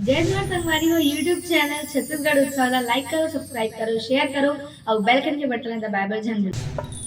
जय जोहार संगवारी हो यूट्यूब चैनल छत्तीसगढ़ उत्सव ला लाइक करो, सब्सक्राइब करो, शेयर करो और बेल आइकन के बटन दबाए बर झन भूलो।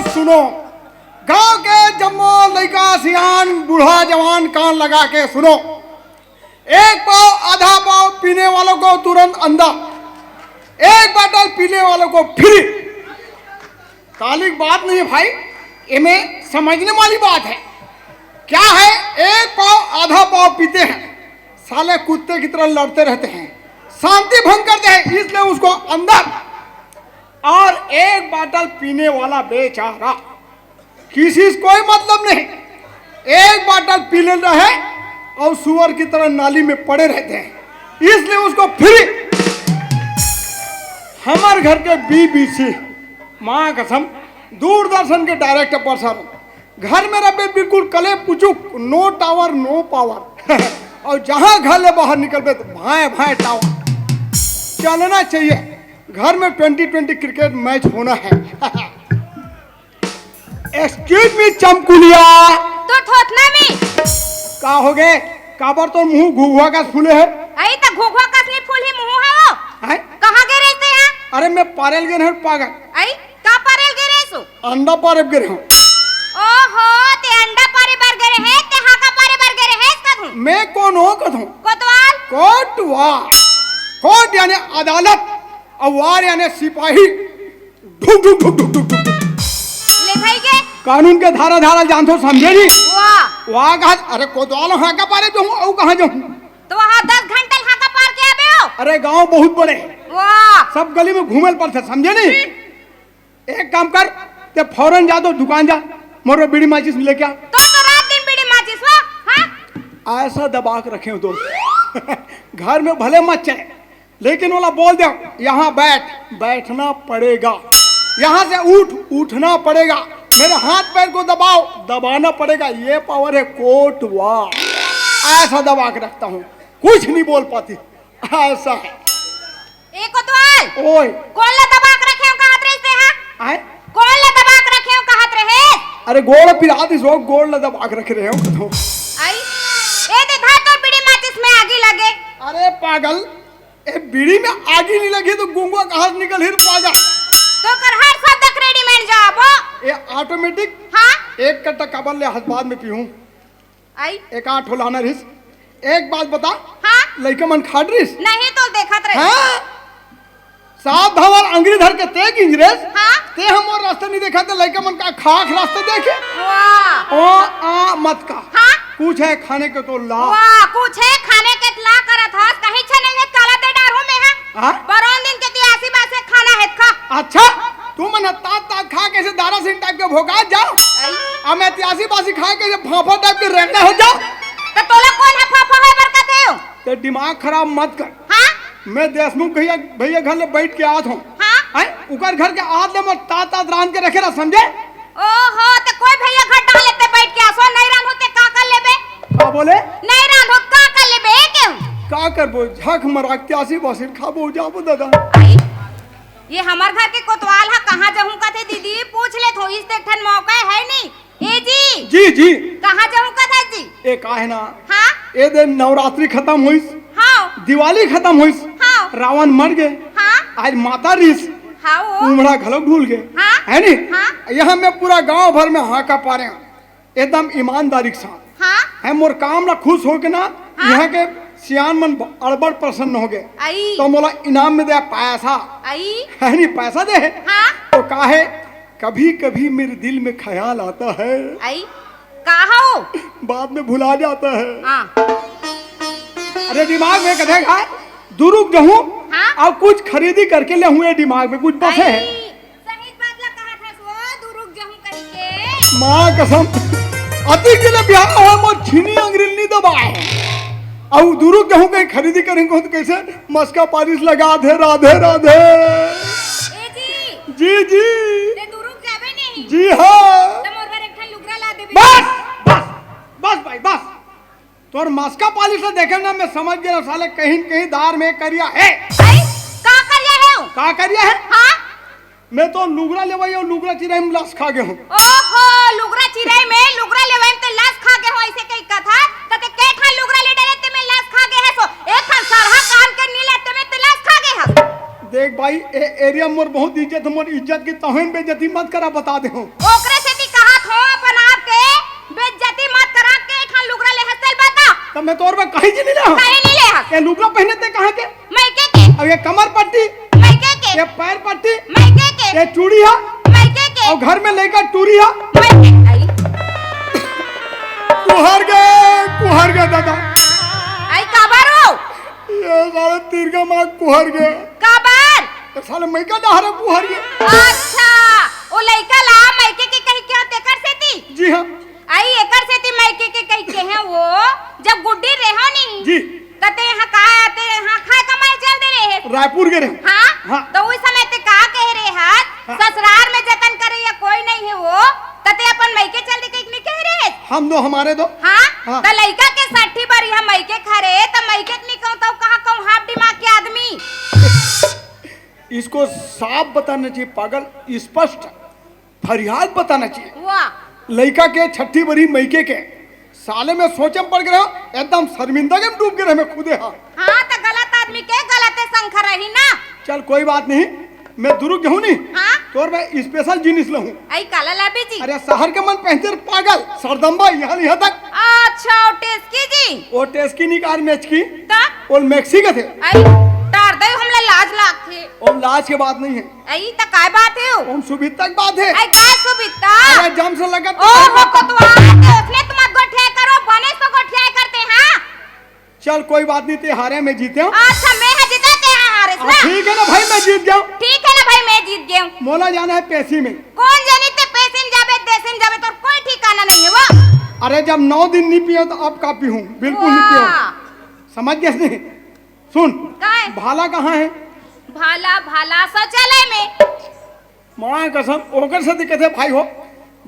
सुनो गांव के जम्मो लड़का सियान बूढ़ा जवान कान लगा के सुनो। एक पाव आधा पाव पीने वालों को तुरंत अंदर, एक बोतल पीने वालों को फ्री। काली बात नहीं है भाई, इन्हें समझने वाली बात है। क्या है, एक पाव आधा पाव पीते हैं, साले कुत्ते की तरह लड़ते रहते हैं, शांति भंग करते हैं, इसलिए उसको अंदर। और एक बोतल पीने वाला बेचारा, किसी से कोई मतलब नहीं, एक बोतल पी लेता है और सुअर की तरह नाली में पड़े रहते हैं, इसलिए उसको फ्री। हमारे घर के बीबीसी, माँ कसम, दूरदर्शन के डायरेक्टर पर्सन, घर में रहे बिल्कुल कले पुचुक, नो टावर नो पावर और जहां घर ले बाहर निकल तो भाए भाए टावर। चलना चाहिए, घर में 2020 क्रिकेट मैच होना है। एक्सक्यूज मी चमकुलिया, तो ठोथना में का हो गए? काबर तो मुंह घुघुआ का फूले है। आई तो घुघुआ कसनी फूल ही मुंह है वो। कहां गए रहते हैं? अरे मैं पारेल गए हैं पागल। आई का पारेल गए रहे सो? अंडा पारे गए हूं। ओहो, ते अंडा पारे बर गए हैं, ते हां का पारे बर गए हैं कथू? मैं कौन हो कथू? कोतवाल। कोटवाल, कोट यानी अदालत, और वार यानी सिपाही। ढुक ढुक ढुक ढुक ढुक। ले भाई के कानून के धारा धारा जानते हो, समझे नहीं? वाह वाह कहा, अरे कोतवाल हाँ का पारे जो हूँ, और कहाँ जाऊँ? तो वहां 10 घंटे हां का पार के आबे हो? अरे गांव बहुत बड़े, वाह, सब गली में घूमल पड़ते, समझे नहीं? एक काम कर, ते फौरन जा दो दुकान जा, मोरो बीड़ी माचिस लेके आ। तो रात दिन बीड़ी माचिस हो? हां, ऐसा दबा के रखे हो दोस्त। घर में भले मत चले, लेकिन वाला बोल दो यहाँ बैठ, बैठना पड़ेगा, यहाँ से उठ, उठना पड़ेगा, मेरे हाथ पैर को दबाओ, दबाना पड़ेगा। ये पावर है कोटवा। ऐसा दबा के रखता हूँ, कुछ नहीं बोल पाती, ऐसा है। ए कोतवाल, ओए कौन ला दबा के रखे हो, कहत रहे से? हां, आए, कौन ला दबा के रखे हो, कहत रहे? अरे गोड़ पिरा दी सो, गोड़ ला दबा के रख रहे हो। आई ए देखा तो बीड़ी माचिस में आगे लगे। अरे पागल, ए बीड़ी में आगी नहीं लगी तो गुंगवा कहाँ से निकल हिर पागल। तो कर हर शब्द रेडीमेड जाबो। ये ऑटोमेटिक। हाँ, एक कट्टा काबर ले हसबाद में पीऊं, आई एक आठ होलाना रिस, एक बात बता, हाँ लड़का मन खाड्रिस नहीं तो देखत रहे। हाँ साहब धवल अंग्री धर के ते इंग्रेज हाँ ते हम और रास्ता नहीं देखा तो लड़का मन का खाक रास्ता देखे वाह ओ आ मत का हाँ कुछ है खाने के तो ला वाह कुछ है खाने के ला करत हस कहीं छ नहीं काला दे डारो में है हाँ? बरोन दिन के दियासी बासे खाना है खा। अच्छा तू मन तात तात खा कैसे दारा सिंह टाइप के भोगा जाओ आई अब मैं त्यासी बासी खा के फाफा टाइप के रेंगना हो जाओ तो तोला कौन है फाफा है बरकत है ते दिमाग खराब मत कर। हाँ मैं देशमुख भैया भैया घर में बैठ के आत हूँ हाँ उकर घर के आद ले मत तात तात रांध के रखे ना समझे। ओहो तो कोई भैया घर डाल लेते बैठ के आसो नहीं रान होते का कर लेबे का बोले नहीं रान हो का कर लेबे क्यों का करबो झक मराक त्यासी बासी खाबो जाबो दादा। आई ये हमार घर के कोतवाल है कहाँ जाऊँ कथे दीदी पूछ ले थो इस देखन मौका है नहीं ए जी जी जी कहाँ जाऊँ कथा जी ए का है ना हाँ ए दिन नवरात्रि खत्म हुईस हाँ दिवाली खत्म हुईस हाँ रावण मर गए हाँ आज माता रीस हाँ वो उमड़ा घलोक ढूल गए हाँ है नी हाँ यहाँ मैं पूरा गांव भर में हाका पा रहे हैं एकदम ईमानदारी के साथ हाँ है मोर काम ला खुश हो के ना हाँ? यहाँ के सियान मन अड़बड़ प्रसन्न हो गए आई तो मोला इनाम में दे पैसा आई है नी पैसा दे हाँ तो काहे कभी कभी मेरे दिल में ख्याल आता है आई कहा हो बाद में भुला जाता है। हाँ अरे दिमाग में कथे खाए दुरुक जहूँ हाँ? और कुछ खरीदी करके ले हुए दिमाग में कुछ बसे है सही बात ला कहा था सो दू रुक जाऊं करके माँ कसम अति के लिए ब्याह हो मोर छीनी अंग्रेल नहीं दबाए और दुरुक जहूँ कहीं खरीदी करेंगे तो कैसे मस्का पालिश लगा दे राधे राधे। ए जी जी जी ते दू रुक जाबे नहीं जी हाँ तो मोर बार एक ठन लुगरा ला देबे बस बस बस भाई बस तोर मस्का पालिश से देखे ना मैं समझ गया साले कहीं कहीं दार में करिया है आई का करिया है का करिया है हाँ मैं तो लुगरा ले और लुगरा चिराई में लाश खा गया हूँ। ओहो लुगरा चिराई में लुगरा लेवाई में तो लाश खा गए हो ऐसे कई कथा तते के ठन लुगरा ले डरे ते में लाश खा गए है सो एक ठन सरहा कान के नीले ते में तो लाश खा गए है। देख भाई एरिया में मोर बहुत इज्जत है मोर इज्जत की तोहन बेइज्जती मत करा बता दे हूँ ओकरे से भी कहा थो अपन आप के बेइज्जती मत करा के ठन लुगरा ले हसल बता तब मैं तोर में कहीं जी नहीं ले कहीं नहीं ले हस ये लुगरा पहने थे कहाँ के मैं के अब ये कमर पट्टी मैं के ये पैर पट्टी मैं के ये चूड़ी है मैं के और घर में लेकर टूरी है मैं के आई कुहर गए दादा आई काबारो ये साले तीर का माँ कुहर गए काबर साले मैं क्या डहारे कुहर गए। अच्छा ओ लइका ला मैके के कही क्या तेकर से थी जी हाँ आई एकर से थी मैके के कही के हैं वो जब गुड्डी रहो नहीं जी तते यहाँ का ते यहाँ खा कमाए चल दे रहे रायपुर गए हाँ हाँ। तो उस समय ते का कह रहे हाथ हाँ। ससुराल में जतन करे या कोई नहीं है वो तते अपन मैके चल दे कहीं नहीं कह रहे हम दो हमारे दो हाँ हाँ। तो लइका के 60 बार यहाँ मैके खरे तो मैके नहीं कहूँ तो कहाँ कहूँ हाफ दिमाग के आदमी इसको साफ बताना चाहिए पागल स्पष्ट फरियाद बताना चाहिए। वाह लड़का के छठी बरी मैके के साले में सोचे में पड़ गए एकदम शर्मिंदगी में डूब गए मैं खुदे हाँ। हाँ तो गलत आदमी के गलते संख रही ना चल कोई बात नहीं मैं दुरुक जाऊँ नहीं हाँ तोर मैं स्पेशल जिनिस लहूँ। आई काला लाबी जी अरे शहर के मन पहनते पागल सरदम्बा यहाँ तक अच्छा टेस्की जी वो टेस्की निकार मैच की ता और मैक्सी के थे आई तार दे हमला लाज लागे ओम लाज के बात नहीं है आई त काय बात है ओम सुभित तक बात है। आई काय सुबिता अरे जम से लगा ओ हो कतवा के उसने तुम गोठिया करो बने तो गोठिया करते हां चल कोई बात नहीं ते हारे मैं जीते हूँ। अच्छा मैं है जीते हैं हारे ना ठीक है ना भाई मैं जीत गया हूँ। ठीक है ना भाई मैं जीत गया हूं मोला जाना है पेशी में। कौन जानी ते पैसे जावे देसन जावे तो कोई ठिकाना नहीं है वो अरे जब 9 दिन नहीं पियो तो अब का पीऊं बिल्कुल नहीं पियो समझ गए नहीं। सुन काय भाला कहाँ है भाला भाला शौचालय में माँ कसम ओकर से दिक्कत है भाई हो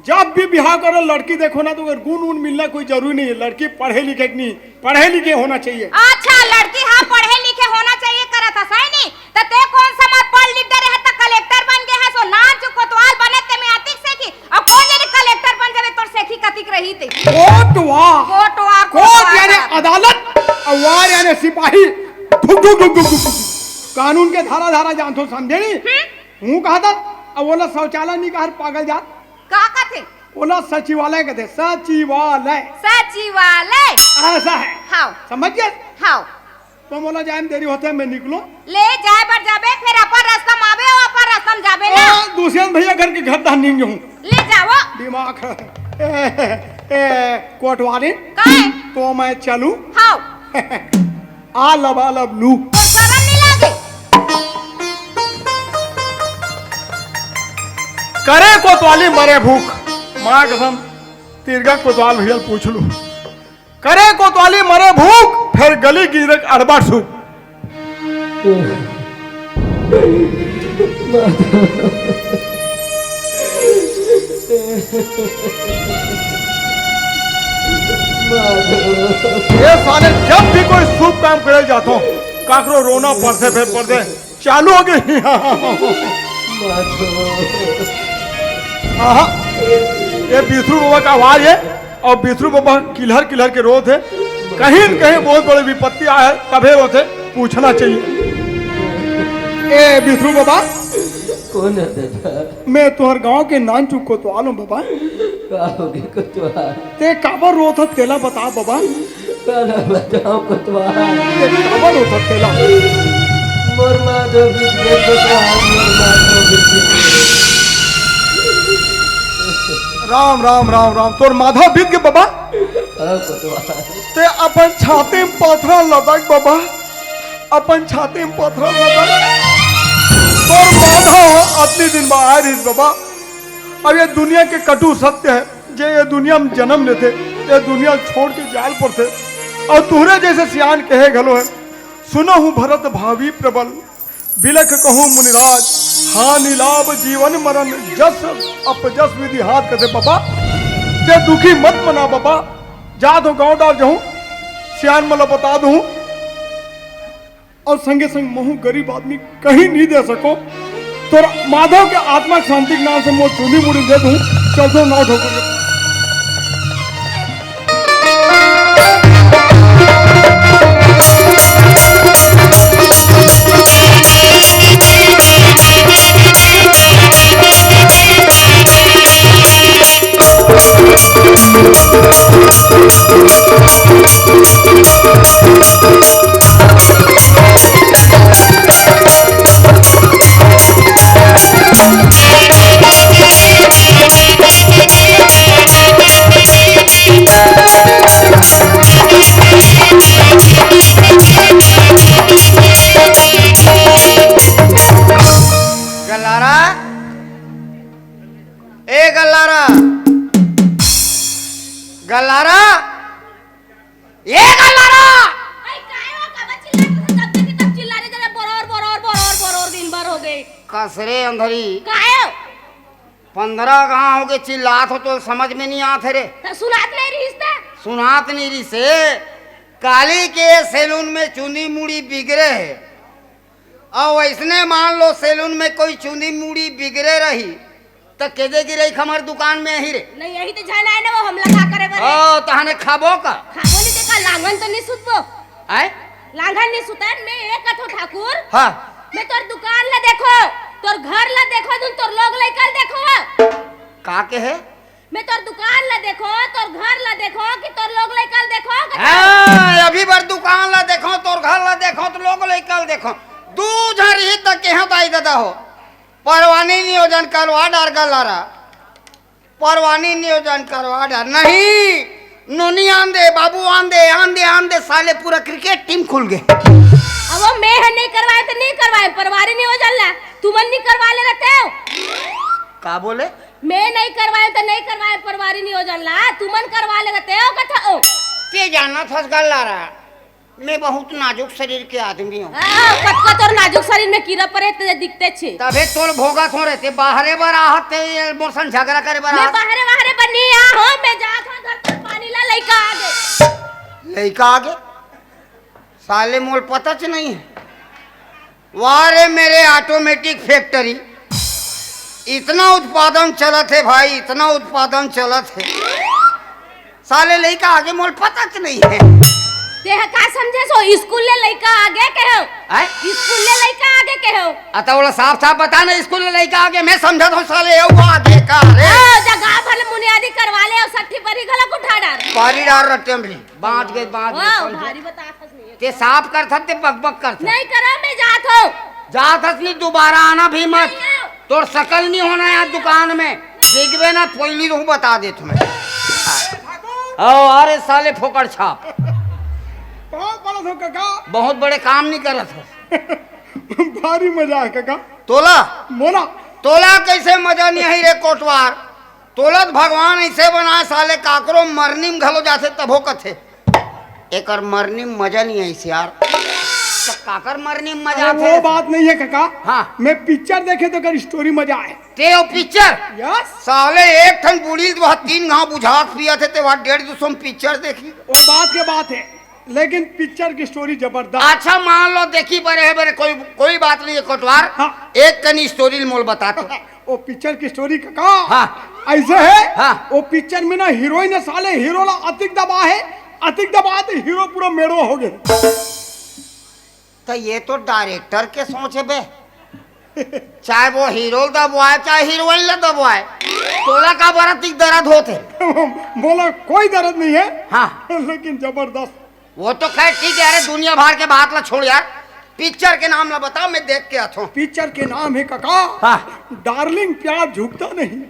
जब भी बिहार करो लड़की देखो ना तो अगर गुण उन मिलना कोई जरूरी नहीं है। लड़की पढ़े लिखे की नहीं पढ़े लिखे होना चाहिए। अच्छा लड़की हाँ पढ़े लिखे होना चाहिए करा था सही नहीं तो ते कौन सा मत पढ़ लिख रहे है तो कलेक्टर बन गए है सो नाच कोतवाल बने ते में आतिक से की अब कौन जाने कलेक्टर बन जावे तोर सेठी कतिक रही थी कोर्ट यानी अदालत और वार यानी सिपाही धुक धुक धुक धुक कानून के धारा धारा जानतो समझे नहीं हूँ कहा था अब बोला शौचालय नहीं कहा पागल जात का कथे बोला सचिवालय कहते, सचिवालय सचिवालय। ऐसा है, हाउ समझ गए? हाउ तो बोला जाए देरी होते है, मैं निकलो। ले जाए बर जाबे, फिर अपन रास्ता में आवे और अपन रास्ता में जाबे ना। दुष्यंत भैया घर के घर धानी हूँ, ले जाओ। दिमाग कोटवाली काहे? तो मैं चलूं? हाउ आ लबा लब लू। और शर्म नहीं लागे? करे कोतवाली मरे भूख, माँ कसम तिरगा कोतवाल भैया पूछ लू। करे कोतवाली मरे भूख, फिर गली गिरक अड़बा सूख। ये साले जब भी कोई शुभ काम करे जाता हूँ, काकरो रोना पड़ते फिर पड़ते चालू हो गई। ये बिथरू बाबा का आवाज है, और बिथरू बाबा किलहर किलहर के रोत है। कहीं न कहीं बहुत बड़ी विपत्ति आया है, तबे रोते पूछना चाहिए। ए बिथरू बाबा, कौन है दादा? मैं तुहर गांव के नान चुक कोतवाल हूँ बाबा। कहोगे कोतवाल? ते काबर रोत तेला बता बाबा। काला बताओ कोतवाल। ते काबर रोत तेला? मोर माधो बिजले कोतवाल, मोर माधो बिजले। राम राम राम राम, तोर माधव बीत के बाबा। कोतवाल ते अपन छाते में पत्थर लदक बाबा, अपन छाते में पत्थर लदक। तोर माधव अतनी दिन में आए रही बाबा। अब ये दुनिया के कटु सत्य है, जे ये दुनिया में जन्म लेते, ये दुनिया छोड़ के जाल पर थे। और तुहरे जैसे सियान कहे गलो है, सुनो हूँ भरत भावी प्रबल, बिलख कहूँ मुनिराज, हानि लाभ जीवन मरण जस अपजस विधि हाथ कहते बाबा। ते दुखी मत मना बाबा, जा दो गाँव डाल जाऊं, सियान मला बता दूं, और संगे संग महू गरीब आदमी कहीं नहीं दे सको। तो माधव के आत्मा के शांति के नाम से मैं चूनी मुड़ी दे दूं, चल दो ना ठोकर। गल्लारा, ए गल्लारा, गल्लारा, ये गल्लारा। कसरे अंधरी 15 गाँव हो गए चिल्लात हो तो समझ में नहीं आते रे। सुनात नहीं रिश्ता? सुनात नहीं रही से काली के सैलून में चुंदी मुड़ी बिगड़े है, और वैसने मान लो सैलून में कोई चुंदी मुड़ी बिगड़े रही तो केदे की रही हमारी दुकान में ही रे। नहीं यही तो जाना है ना, वो हमला खा करे बरे। ओ तहने खाबो का? खाबो नहीं देखा, लांगन तो नहीं सुतबो। आए लांगन नहीं सुतन, मैं एक कथो ठाकुर। हाँ मैं तोर दुकान ला देखो, तोर घर ला देखो, तोर लोग लेकर देखो। का के है? मैं तोर दुकान ला देखो, तोर घर ला देखो, कि तोर लोग लेकर देखो। हाँ, अभी बार दुकान ला देखो, तोर घर ला देखो, तो लोग लेकर देखो। दू झरी तक के दाई दादा हो परवानी नियोजन करवा डार गलारा, परवानी नियोजन करवा डार नहीं। नोनी आंदे बाबू आंदे आंदे आंदे साले पूरा क्रिकेट टीम खुल गए। अब वो मैं नहीं करवाए तो नहीं करवाए, परवारी नहीं हो जाला, तुमन नहीं करवा ले रहते हो। का बोले? मैं नहीं करवाए तो नहीं करवाए, परवारी नहीं हो जाला, तुमन करवा ले रहते हो। कथा ओ के जाना था गलारा, मैं बहुत नाजुक शरीर के आदमी हूँ। कटका तोर नाजुक शरीर में कीड़ा पड़े ते दिखते छे। तबे तोल भोगा थो रहते बाहरे बार आहत ते मोरसन झगड़ा करे बार। मैं बाहरे बाहरे बनी आ हां, मैं जात हूं घर पर पानी ला लइका आगे। लइका आगे साले मोल पता च नहीं है। वारे मेरे ऑटोमेटिक फैक्ट्री इतना उत्पादन चलत है भाई, इतना उत्पादन चलत है, साले लइका आगे मोल पता च नहीं है। ते का समझे सो स्कूल ले लइका आगे के हो आय स्कूल ले लइका आगे के हो अतः बोला साफ साफ बता ना स्कूल में लड़का आगे मैं समझा तो साले ये वो आगे का रे जगह भले बुनियादी करवा ले और सट्ठी परी गला को उठा डाल पारी डाल रटे में बांट गई बांट वाह गई भारी बता फस नहीं ते साफ कर था ते बकबक कर था नहीं करा मैं जात हूं जात असली दोबारा आना भी मत तोर शकल नहीं होना यार दुकान में देखबे ना पहली तो बता दे तुम्हें ओ अरे साले फोकड़ छाप बहुत बड़ा था काका। बहुत बड़े काम नहीं कर रहा भारी मजा है काका। तोला मोना तोला कैसे मजा नहीं है रे कोटवार तोलत भगवान ऐसे बनाए साले काकरो मरनी में घलो जाते तभो कथे एक मरनी में मजा नहीं है इस यार तो काकर मरनी में मजा अरे वो बात नहीं है काका। हाँ। मैं पिक्चर देखे तो कर स्टोरी मजा आए। ते ओ पिक्चर यस साले एक ठन बूढ़ी वह 3 घाव बुझाक पिया थे ते वह 1.5 में पिक्चर देखी वो बात के बात है लेकिन पिक्चर की स्टोरी जबरदस्त। अच्छा मान लो देखी बरे है बरे कोई बात नहीं है कोटवार हाँ। एक कनी स्टोरी मोल बता तो वो पिक्चर की स्टोरी काका हाँ। ऐसे है। हाँ। वो पिक्चर में ना हीरोइन है साले हीरो ला अतिक दबा है अतिक दबा तो हीरो पूरा मेड़ो हो गए। तो ये तो डायरेक्टर के सोच है बे चाहे वो हीरो दबवाए चाहे हीरोइन ला दबवाए तोला का बड़ा तिक दर्द होते बोला कोई दर्द नहीं है। हाँ लेकिन जबरदस्त। वो तो खैर ठीक है अरे दुनिया भर के बात ला छोड़ यार पिक्चर के नाम ला बताओ मैं देख के आता हूँ पिक्चर के नाम है काका हाँ। डार्लिंग प्यार झुकता नहीं।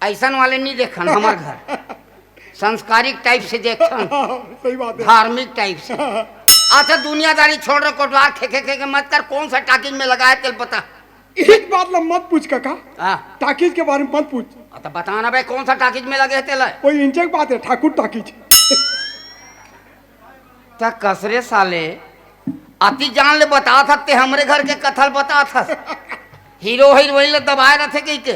ऐसा वाले नहीं देखन हमार घर संस्कारिक टाइप से देखन सही बात है। धार्मिक टाइप से अच्छा दुनियादारी छोड़ रहे कोटवार खे के मत कर कौन सा टाकिज में लगाया तेल पता एक बात ला मत पूछ काका हाँ टाकिज के बारे में मत पूछ। तो बताना भाई कौन सा टाकिज में लगे तेल कोई इंचे बात है ठाकुर टाकिज। क्या कसरे साले अति जान ले बता था ते हमरे घर के कथल बता था हीरो हीरोइन ले दबाए रखे कहीं के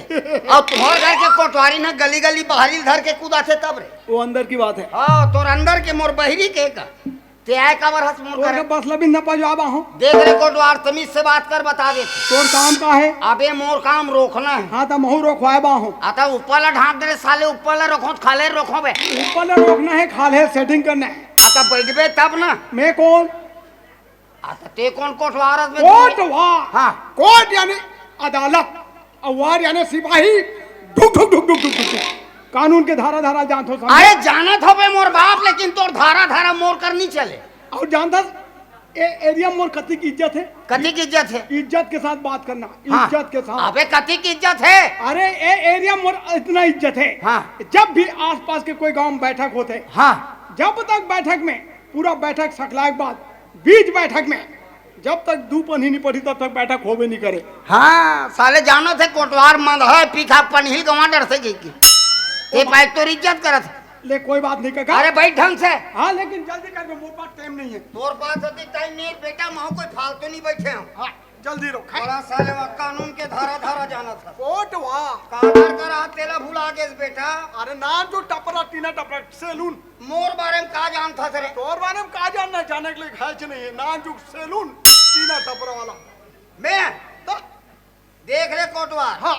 और तुम्हारे घर के कोटवारी न गली गली बाहरी धर के कूदा थे तब रे वो अंदर की बात है। हाँ तोर अंदर के मोर बहरी के का ते आए काबर हंस मोर करे बस लबी न पजवाबा हूँ। देख रे कोटवार तमीज से बात कर बता दे तोर काम का है। अबे मोर काम रोकना है हाँ तो महू रोकवाए बा हूँ। आता ऊपर ला ढांक दे साले ऊपर ला रखो खाले रखो बे ऊपर ला रोकना है खाले सेटिंग करना है। आता बैठबे तब ना मैं कौन आता ते कौन कोटवार में कोर्ट वार। हाँ कोर्ट यानी अदालत और वार यानी सिपाही ढुक ढुक ढुक ढुक ढुक ढुक कानून के धारा धारा जानते हो। अरे जाना था बे मोर बाप लेकिन तोर धारा धारा मोर करनी चले और जानता एरिया मोर कति की इज्जत है। कथी की इज्जत है इज्जत के साथ बात करना हाँ। इज्जत के साथ। अबे कथी की इज्जत है अरे ए एरिया मोर इतना इज्जत है। हाँ। जब भी आसपास के कोई गांव में बैठक होते हाँ जब तक बैठक में पूरा बैठक सकलाए के बाद बीच बैठक में जब तक दू पन्ही नहीं पड़ी तब तक बैठक होबे नहीं करे। हाँ साले जानो थे कोटवार मंद है पीखा पनहिल गवा डर से गई की ये पाइप तो इज्जत करत ले कोई बात नहीं काका। अरे भाई ढंग से हाँ लेकिन जल्दी कर दो मोर पास टाइम नहीं है। तोर पास होती टाइम नहीं बेटा माहो कोई फालतू नहीं बैठे हम हाँ जल्दी रो। बड़ा साले वा कानून के धारा धारा जाना था कोर्ट वाह कादर कर हाथ तेला भूला के बेटा अरे नाम जो टपरा टीना टपरा सैलून मोर बारे में का जानता थे रे तोर बारे में का जानना जाने के लिए खाच नहीं है नाम जो सैलून टीना टपरा वाला मैं तो देख रे कोटवार हाँ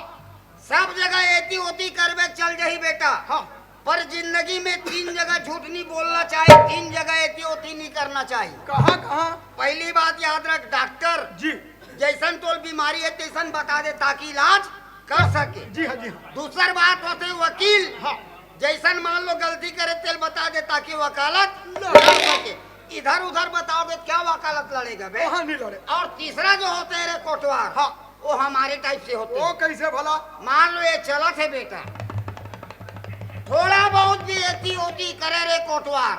सब जगह एती होती करबे चल जही बेटा हाँ पर जिंदगी में 3 जगह झूठ नहीं बोलना चाहिए 3 जगह एती होती नहीं करना चाहिए। कहाँ कहाँ पहली बात याद रख डॉक्टर जी जैसन तोल बीमारी है तैसन बता दे ताकि इलाज कर सके। जी हाँ जी हाँ दूसरी बात होते वकील हाँ जैसन मान लो गलती करे तेल बता दे ताकि वकालत लड़ सके। इधर उधर बताओगे क्या वकालत लड़ेगा बे। वहाँ नहीं लड़े। और तीसरा जो होते हैं रे कोटवार हाँ वो हमारे टाइप से होते वो हैं। कैसे भला मान लो ये चला थे बेटा थोड़ा बहुत भी एती होती करे रे कोटवार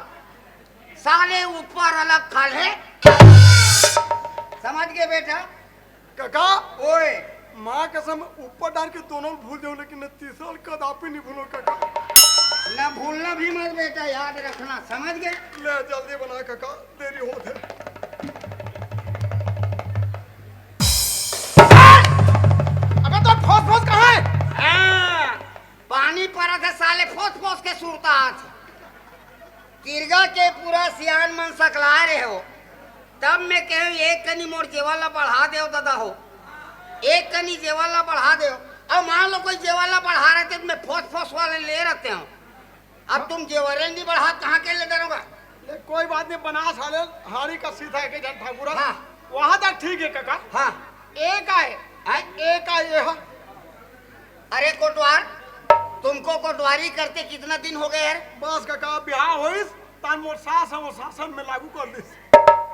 साले ऊपर अलग खाले समझ गए बेटा। काका ओए माँ कसम ऊपर डाल के दोनों भूल जाओ लेकिन तीसरा कदापि नहीं भूलो काका। न भूलना भी मत बेटा याद रखना समझ गए। ले जल्दी बना काका देरी होत है। अबे तो ठोस ठोस कहाँ है। पानी पड़ा था साले फोस फोस के सुरता आज तिरगा के पूरा सियान मन सकला रहे हो तब मैं कह एक कनी मोर जेवाला बढ़ा दे दादा हो एक कनी जेवाला बढ़ा दे अब मान लो कोई जेवाला बढ़ा रहे थे तो मैं फोस फोस वाले ले रहते हो अब तुम जेवरे नहीं बढ़ा कहाँ के ले डरोगा ले कोई बात नहीं, बना साले हाड़ी का सीधा के जन ठाकुर। हाँ। वहां तक ठीक है काका। हाँ। एक आए एक आए हाँ। अरे कोटवार, तुमको कोटवारी करते कितना दिन हो गए यार? बस काका ब्याह होइस तान मोर सास हम शासन में लागू कर दिस।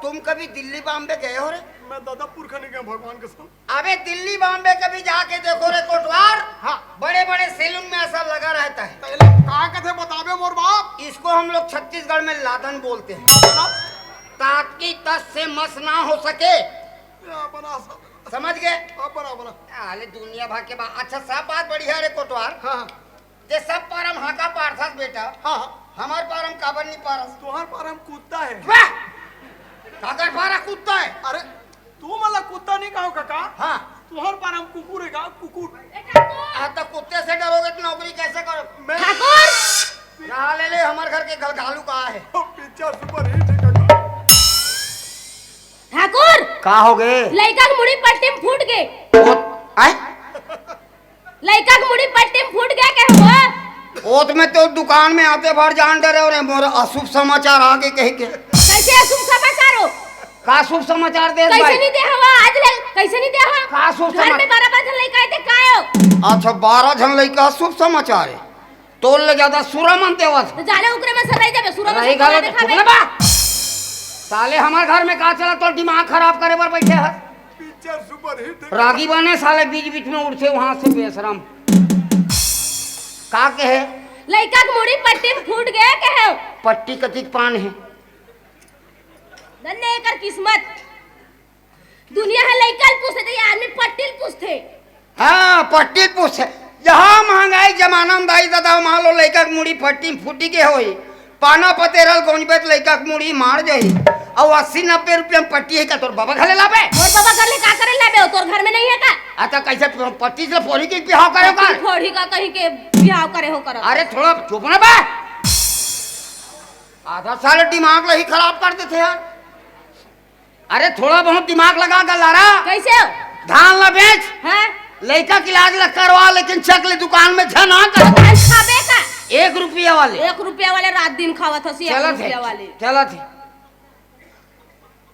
तुम कभी दिल्ली बॉम्बे गए हो रे? मैं दादापुर खने गया भगवान के संग। अबे दिल्ली बॉम्बे कभी जाके देखो रे कोटवार। हाँ। बड़े बड़े सैलून में ऐसा लगा रहता है। पहले कहा कथे बतावे मोर बाप। इसको हम लोग छत्तीसगढ़ में लादन बोलते हैं। ताकि तस से मस ना हो सके, बना समझ गए? बना बना। अरे दुनिया भर के बात। अच्छा सब बात बढ़िया है रे कोटवार। हाँ ये सब परम हाका पारथस बेटा। हाँ। हमार परम काबर नहीं पारस। तुहार पर हम कुत्ता है। वाह! काकर पारा कुत्ता है। अरे तू मला कुत्ता नहीं कहो काका। हाँ। तुहार पर हम कुकुर है का कुकुर। तो कुत्ते से डरोगे तो नौकरी कैसे करो? मैं यहाँ ले ले, हमारे घर के घालू कहाँ है? पिक्चर सुपर हिट है काका। ठाकुर कहाँ हो गए? लड़का की मुड़ी पट्टी में फूट गए। आए? लड़का की मुड़ी पट्टी में फूट गया क्या हुआ? ओत में तो दुकान में आते बार जान डरे और मोरा अशुभ समाचार आगे कह के। कैसे शुभ समाचार हो? का शुभ समाचार दे कैसे भाई? नहीं दे हवा आज ले? कैसे नहीं दे हवा? का शुभ घर में समाचार? 12 लड़का थे काय हो? अच्छा 12 जन लड़का शुभ समाचार है। तोल ले ज्यादा सुरा मनते आवाज। तो जाने उकरे में सराई जाबे सुरा में रही सराई गालो दिखाबे। चुप ना बा। साले हमारे घर में का चला तो दिमाग खराब करे पर बैठे है। पिक्चर सुपर हिट है। रागी बने साले बीच बीच में उड़ते वहां से बेशरम। का कहे? लड़का की मुड़ी पट्टी में फूट गया क्या हो? पट्टी कतिक पान है। धन्य एकर किस्मत। दुनिया है लड़का पूछते थे, आदमी पट्टी पूछते। हाँ पट्टी पूछ। यहाँ महंगाई जमाना में दाई दादा मान लो लड़का की मुड़ी पट्टी फूटी के होई, पाना पतेरल गोंजबे लड़का की मुड़ी मार जाई और 80-90 रुपया में पट्टी है का तोर बाबा घले लाबे। और बाबा कर ले का करे लाबे? तोर घर में नहीं है का? अच्छा कैसे पट्टी से फोड़ी के बिहाव करे का? फोड़ी का कहीं के बियाह करे हो करो। अरे थोड़ा चुप ना बे। आधा साल दिमाग लही खराब कर देते यार। अरे थोड़ा बहुत दिमाग लगा कर लारा। कैसे हो? धान ला बेच, हाँ? लड़का की इलाज ला करवा, लेकिन चकले दुकान में झना कर। धान खाबे का? 1 रुपया वाले। 1 रुपया वाले रात दिन खावत हसी। 1 चलत रुपया वाले है, चलत है।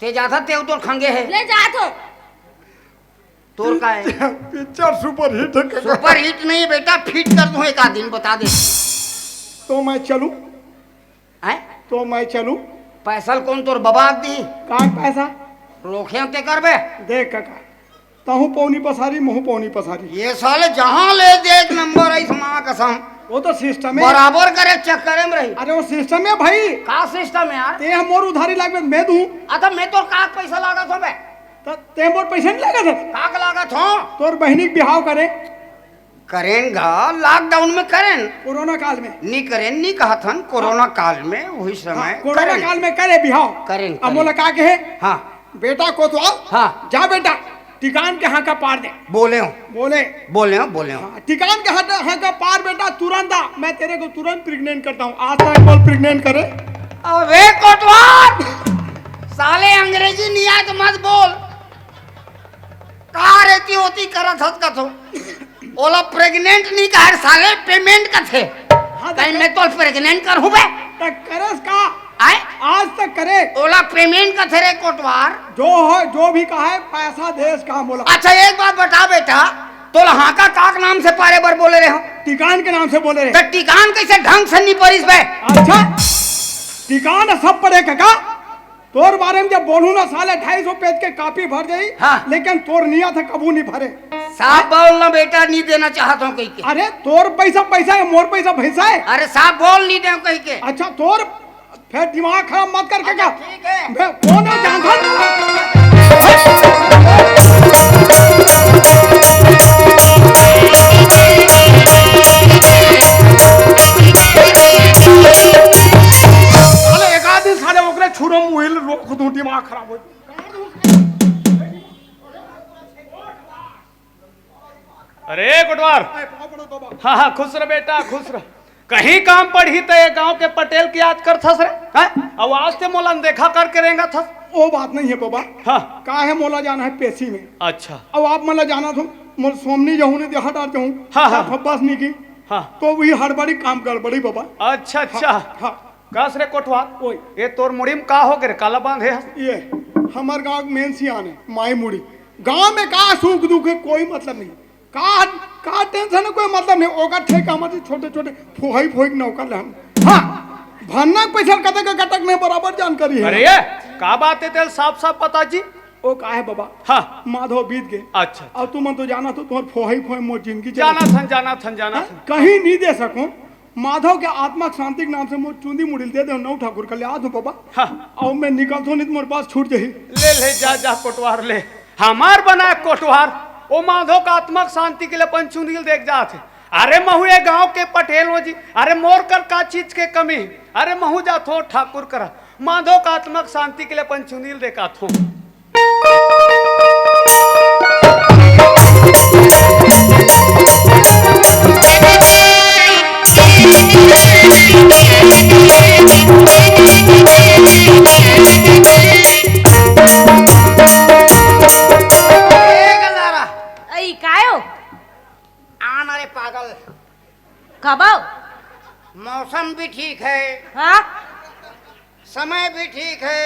ते जाता ते तो खंगे है। ले जात हो। तोर का है? पिक्चर सुपर हिट है काका। सुपर हिट नहीं बेटा, फिट कर दूं एक आध दिन बता दे। तो मैं चलूं? हैं? तो मैं चलूं? पैसा कौन तोर बाबा दी? कहाँ पैसा? रोखे ते करबे। देख काका, तहु पौनी पसारी मुँह पौनी पसारी। ये साले जहां ले दे 1 नंबर है मां कसम। वो तो सिस्टम है। बराबर करे चक्कर में रही। अरे वो सिस्टम है भाई। का सिस्टम है यार? ते हम मोर उधारी लागत मैं दूं। अच्छा मैं तो का पैसा लागत हो बे? तो ते मोर पैसे नहीं लागत है। का लागत हो? तोर बहनी के बिहाव करे करेंगा लॉकडाउन में करें। कोरोना काल में। नहीं करें नहीं कहा था कोरोना काल में वही समय कोरोना करें। काल में करे बिहाव। करें, अब मोला का कहे? हाँ बेटा कोतवाल, हाँ जा बेटा टिकान के हाँ का पार दे। बोले हो बोले बोले हो। हाँ, टिकान के हाँ का पार बेटा तुरंत आ, मैं तेरे को तुरंत प्रेग्नेंट करता हूँ। आज तक बोल प्रेग्नेंट करे। अबे कोटवाल साले अंग्रेजी नहीं आए तो मत बोल। कहाँ रहती होती करत हस का तो ओला प्रेग्नेंट नहीं कहा साले पेमेंट का थे। कहीं मैं तो प्रेग्नेंट कर हूँ बे। तक करस का आए आज तक करे। ओला पेमेंट का थे रे कोटवार। जो हो जो भी कहा है पैसा देश का बोला। अच्छा एक बात बता बेटा, तो हाँ का काक नाम से पारे बर बोले रहे हो? टिकान के नाम से बोले रहे। तो टिकान कैसे ढंग से नहीं परिस बे? अच्छा टिकान सब पढ़े काका। तोर बारे में जब बोलू ना साले 250 पेज के कॉपी भर जाई। हाँ। लेकिन तोर नियत है कबू नहीं भरे। साफ बोल ना बेटा, नहीं देना चाहता हूँ कहीं के। अरे तोर पैसा है मोर पैसा भैसा है। अरे साफ बोल नहीं दे कहीं के। अच्छा तोर फिर दिमाग खराब मत करके क्या? ठीक है। मैं कौन है जानता? साले एक आदमी साले ओकरे छुरो मुहिल रोक दूं दिमाग खराब हो। अरे कोटवार, हाँ हाँ खुश रह बेटा खुश रह। कहीं काम पढ़ी तो ये गांव के पटेल की याद कर थस रे। अब आज से मोला देखा करके रहेगा थस। वो बात नहीं है बाबा। हाँ का है मोला जाना है पेशी में। अच्छा अब आप मला जाना था मोल सोमनी जाऊँ ने देहा डाल जाऊँ। हाँ, हाँ। बस नहीं की। हाँ तो वही हड़बड़ी काम गड़बड़ी बाबा। अच्छा अच्छा। हाँ कस रे कोटवार ओए ये तोर मुड़ी में का हो गे रे काला बांधे हस ये हमार गांव मेन सियान है माई मुड़ी गांव में का सुख दुख है कोई मतलब नहीं का टेंशन है कोई मतलब नहीं ओका ठेका मत छोटे छोटे फोहई फोई नौकर लहन हाँ भन्ना पैसा कते का गटक में बराबर जानकारी है अरे ये का बात है तेल साफ साफ पता जी ओ का है बाबा हाँ माधव बीत गए अच्छा अब तुम तो जाना तो तुम्हार फोहई फोई मोर जिंदगी जाना थन कहीं नहीं दे सकूं माधव के आत्मा शांति के नाम से मोर चूंदी मुड़िल दे दे नौ ठाकुर का याद हो बाबा हाँ और मैं निकल तो नहीं तुम्हारे पास छूट जाही ले जा कोटवार ले हमार बना कोटवार ओ माधव का आत्मक शांति के लिए पंचुंदिल देख जाते अरे महू ये गांव के पटेल हो जी अरे मोर कर का चीज के कमी अरे महू जा थो ठाकुर करा माधव का आत्मक शांति के लिए पंचुंदिल देखा थो ऐ कायो आन अरे पागल कब आओ मौसम भी ठीक है हाँ समय भी ठीक है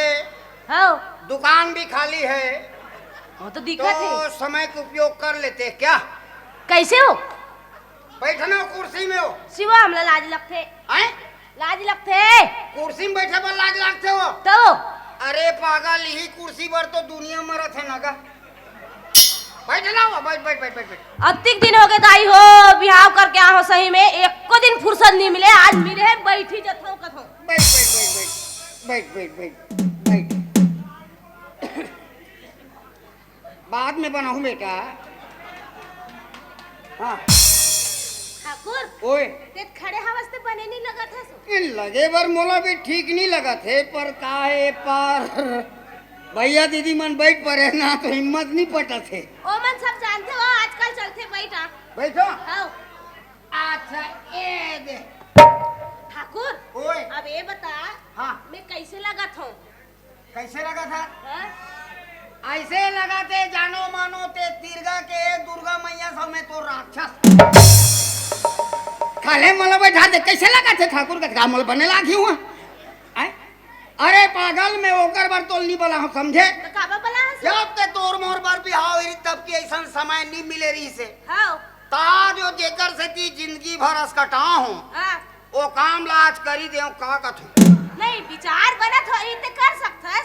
हाँ दुकान भी खाली है वो तो दिक्कत है तो समय का उपयोग कर लेते क्या कैसे हो बैठना कुर्सी में हो शिवा हमला लाज लगते हैं लाज लगते कुर्सी में बैठे पर लाज लगते हो तो अरे पागल यही कुर्सी पर तो दुनिया मरत है ना का बैठना हो बैठ बैठ बैठ बैठ बैठ अतिक दिन हो गए दाई हो बिहाव करके आ हो सही में एक को दिन फुर्सत नहीं मिले आज मिले है बैठी जथो कथो बैठ बैठ बैठ बैठ बैठ बैठ बैठ बाद में बनाऊं बेटा हाँ ठाकुर ओए ते खड़े हवस ते बने नहीं लगा था सो इन लगे बर मोला भी ठीक नहीं लगा थे पर काहे पर भैया दीदी मन बैठ पड़े ना तो हिम्मत नहीं पटा थे ओ मन सब जानते हो आजकल चलते बैठा बैठो हाँ अच्छा ए दे ठाकुर ओए अब ये बता हाँ मैं कैसे लगा था कैसे लगा था हाँ? ऐसे लगा थे जानो मानो ते तिरगा के दुर्गा मैया सब में तो राक्षस खाले मला बैठा दे कैसे लगा थे ठाकुर का काम बने लागी हुआ अरे पागल में ओकर बार तोल नहीं बोला हम समझे तो काबा बला है सो? जब ते तोर मोर बार भी हाव रही तब की ऐसा समय नहीं मिले रही से हाँ ता जो जेकर से ती जिंदगी भर असकटा हूँ हाँ वो काम लाज करी दे का कथू नहीं विचार बना तो ये ते कर सकता है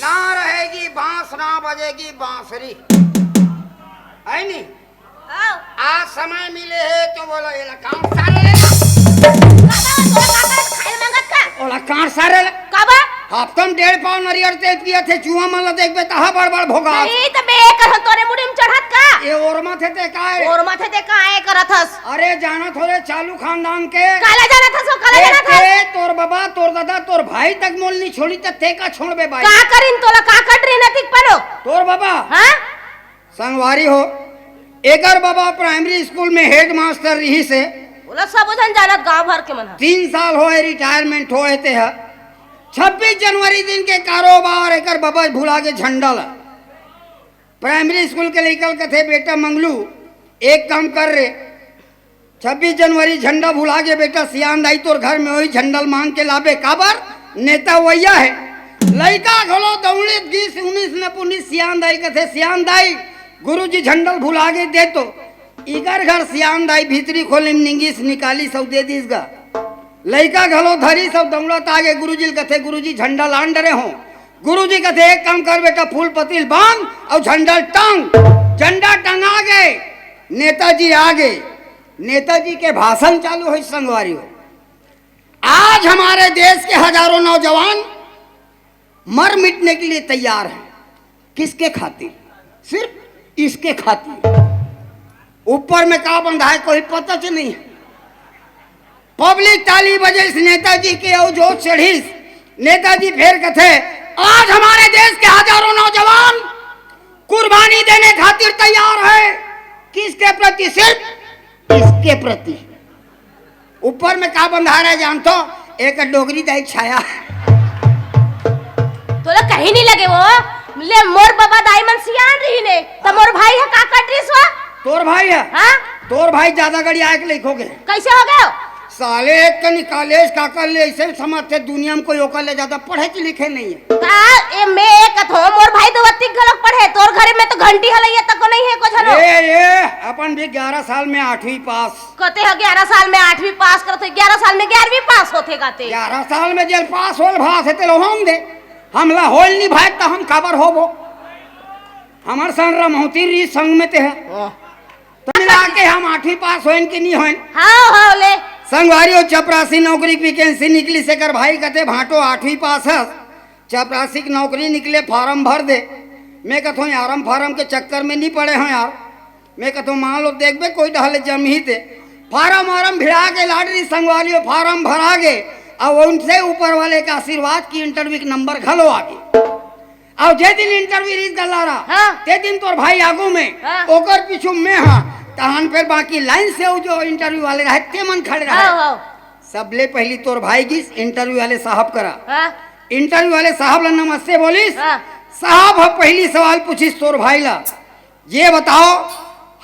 ना रहेगी बांस ना बजेगी बांसुरी है नहीं हाँ आज समय मिले है तो बोलो ये काम सारे लेना काबा तो काबा खाए मंगत का ओला कार सारे ले काबा हफ्तम 1.5 पाव नरियर तेल पिए थे चूहा मन ला देखबे तहा बड़ भोगा नहीं तो मैं कर तोरे मुड़ी में चढ़त का ये और माथे ते काए और माथे ते काहे करत हस अरे जाना थोड़े चालू खानदान के काला जाना था सो काला जाना था ते तोर बाबा तोर दादा तोर भाई तक मोल नहीं छोड़ी त ते का छोड़बे भाई का करिन तोला का कट रे नतिक पनो तोर बाबा हां संगवारी हो एकर बाबा प्राइमरी स्कूल में हेड मास्टर रही से बोला सब जन जानत गांव भर के मन 3 साल होए रिटायरमेंट होए ते है 26 जनवरी दिन के कारोबार एकर बाबा भुला के झंडा ला प्राइमरी स्कूल के लेकर कथे बेटा मंगलू एक काम कर रे 26 जनवरी झंडा भुला के बेटा सियान दाई तोर घर में वही झंडल मांग के लाबे काबर नेता वैया है लड़का घोलो दौड़े 20 19 न 19 सियान दाई कथे सियान दाई गुरुजी झंडल भुला के दे तो इगर घर सियान दाई भीतरी खोली निंगिस निकाली सब दे दीस गा लड़का घलो धरी सब दौड़त आगे गुरुजी कथे गुरुजी झंडा लान डरे हो गुरुजी कथे एक काम कर बेटा फूल पतिल बांध और झंडा टांग झंडा टंगा गए नेताजी आ गए नेताजी के भाषण चालू हो संगवारी हो आज हमारे देश के हजारों नौजवान मर मिटने के लिए तैयार हैं किसके खातिर सिर्फ इसके खातिर ऊपर में का बंधा है कोई पता च नहीं पब्लिक ताली बजे इस नेताजी के जो चढ़ी नेताजी फिर कथे आज हमारे देश के हजारों नौजवान कुर्बानी देने खातिर तैयार है किसके प्रति सिर्फ इसके प्रति ऊपर में का बंधा रहा है जानतो एक डोगरी दाई छाया तोला कहीं नहीं लगे वो ले मोर बाबा दाई मन सियान रही ने तो मोर भाई है का कट रिसवा तोर भाई है हां तोर भाई ज्यादा गड़ी आके लिखोगे कैसे हो गए साले एक कनी कॉलेज का कर ले ऐसे समझते दुनिया में कोई ओकर ले ज्यादा पढ़े के लिखे नहीं है। का ए मैं एक हो मोर भाई तो वत्ती गलत पढ़े तोर घरे में तो घंटी हलैया तक को नहीं है को झनो ये अपन भी 11 साल में 8वीं पास कहते है 11 साल में 8वीं पास करते 11 साल में 11वीं पास होते गाते 11 साल में जेल पास होल भास है तेलो हम दे हमला होल नहीं भाई तो हम खबर होबो हमार सन रमौती री संग में ते है तो मिला के हम 8वीं पास होइन कि नहीं होइन। हाँ ले संगवारी चपरासी नौकरी की वैकेंसी निकली से कर भाई कहते भाटो 8वीं पास है चपरासी की नौकरी निकले फार्म भर दे मैं कहता हूँ यार हम फार्म के चक्कर में नहीं पड़े हैं यार मैं कहता हूँ मान लो देख बे कोई डहले जम ही थे फार्म वारम भिड़ा के लाडरी संगवारी फार्म भरा गए और उनसे ऊपर वाले का आशीर्वाद की इंटरव्यू के नंबर घलो आगे और जे दिन इंटरव्यू रीत गला रहा ते दिन तोर भाई आगू में ओकर पीछू में हाँ तहन फिर बाकी लाइन से जो इंटरव्यू वाले रहे ते मन खड़े रहे सबले पहली तोर भाई की इंटरव्यू वाले साहब करा इंटरव्यू वाले साहब ला नमस्ते बोलिस साहब पहली सवाल पूछिस तोर भाई ला ये बताओ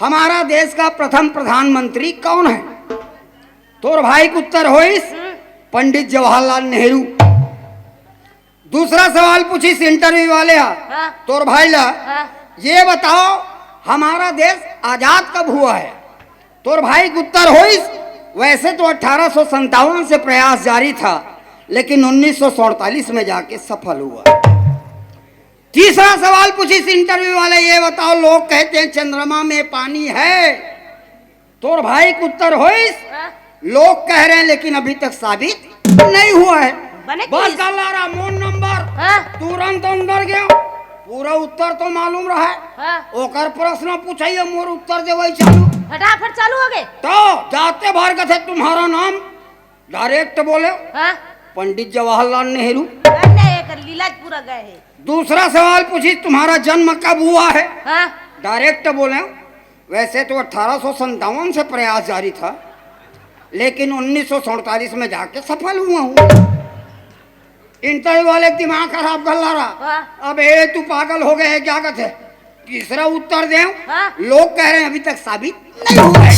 हमारा देश का प्रथम प्रधानमंत्री कौन है तोर भाई का उत्तर होइस पंडित जवाहरलाल नेहरू। दूसरा सवाल पूछिस इंटरव्यू वाले तोर भाई ला ये बताओ हमारा देश आजाद कब हुआ है तोर भाई का उत्तर होइस वैसे तो 1857 से प्रयास जारी था लेकिन 1947 में जाके सफल हुआ। तीसरा सवाल पूछिस इंटरव्यू वाले ये बताओ लोग कहते हैं चंद्रमा में पानी है तोर भाई का उत्तर होइस लोग कह रहे हैं लेकिन अभी तक साबित नहीं हुआ है। बस गल्लारा मोन नंबर तुरंत अंदर गया पूरा उत्तर तो मालूम रहा है ओकर प्रश्न पूछाइए मोर उत्तर दे वही चालू फटाफट चालू हो गए तो जाते भर के थे तुम्हारा नाम डायरेक्ट बोले पंडित जवाहरलाल नेहरू लीला पूरा गए है। दूसरा सवाल पूछी तुम्हारा जन्म कब हुआ है डायरेक्ट बोले वैसे तो 1857 से प्रयास जारी था लेकिन 1947 में जाके सफल हुआ हूँ। इंटरव्यू वाले दिमाग खराब कर ला रहा अब ए तू पागल हो गए है क्या कहते तीसरा उत्तर दे लोग कह रहे हैं अभी तक साबित नहीं हुआ है।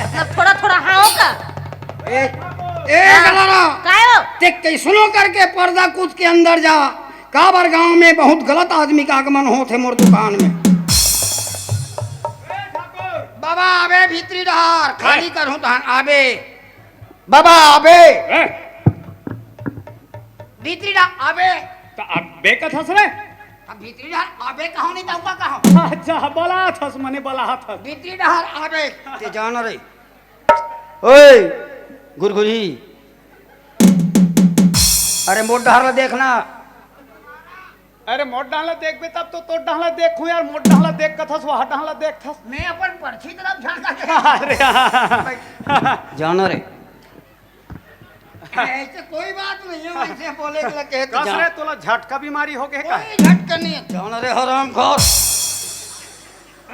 मतलब थोड़ा थोड़ा हाँ का ते कैसनो करके पर्दा कूद के अंदर जा काबर गांव में बहुत गलत आदमी का आगमन हो थे मोर दुकान में बाबा आबे भीतरी डहार खाली करूं तहन आबे बाबा आबे भीतरी डहार आबे तो अब बेकथस रे अब भीतरी डहार आबे कहां नहीं जाऊंगा कहां अच्छा बोला थस मने बोला था भीतरी डहार आबे ते जान रे ओए गुरगुरी अरे मोट डहार देखना अरे मोट डाला देख बे तब तो डाला देखूं यार मोट डाला देख कथस वहां डाला देख थस मैं अपन परछी तरफ झांका अरे जानो रे ऐसे कोई बात नहीं है वैसे बोले के लगे कस रे तोला झटका बीमारी हो गए का कोई झटका नहीं है जानो रे हराम खोर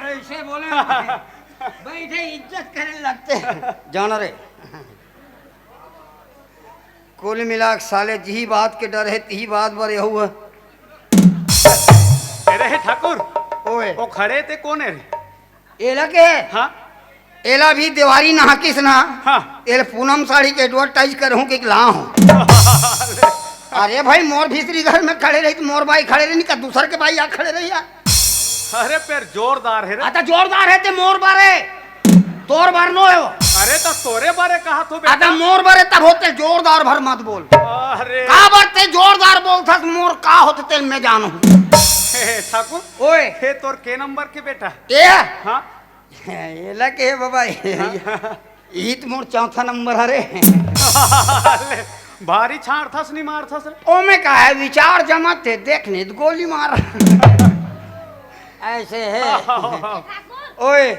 ऐसे बोले बैठे इज्जत करने लगते जानो रे कुल मिला साले जी बात के डर है ती बात बरे हुआ अरे ठाकुर ओए वो खड़े थे कौन है रे एला के हाँ एला भी दिवाली नहा किस ना हाँ एल पूनम साड़ी के एडवर्टाइज करूं कि ला हूं अरे भाई मोर भीतरी घर में खड़े रही तो मोर भाई खड़े रही का दूसर के भाई आ खड़े रही अरे पैर जोरदार है रे आता जोरदार है ते मोर बारे तोर बार नो है वो अरे तो तोरे बारे कहा तो आता मोर बारे तब होते जोरदार भर मत बोल अरे का बरते जोरदार बोल था मोर का होते तेल मैं जानू ठाकुर ओए हे तोर के नंबर के बेटा ए हाँ ये लगे बाबा ई तो मोर चौथा नंबर हरे भारी छाड़ थस नहीं मार थस रे ओ में का है विचार जमत थे देखने तो गोली मार ऐसे है ओए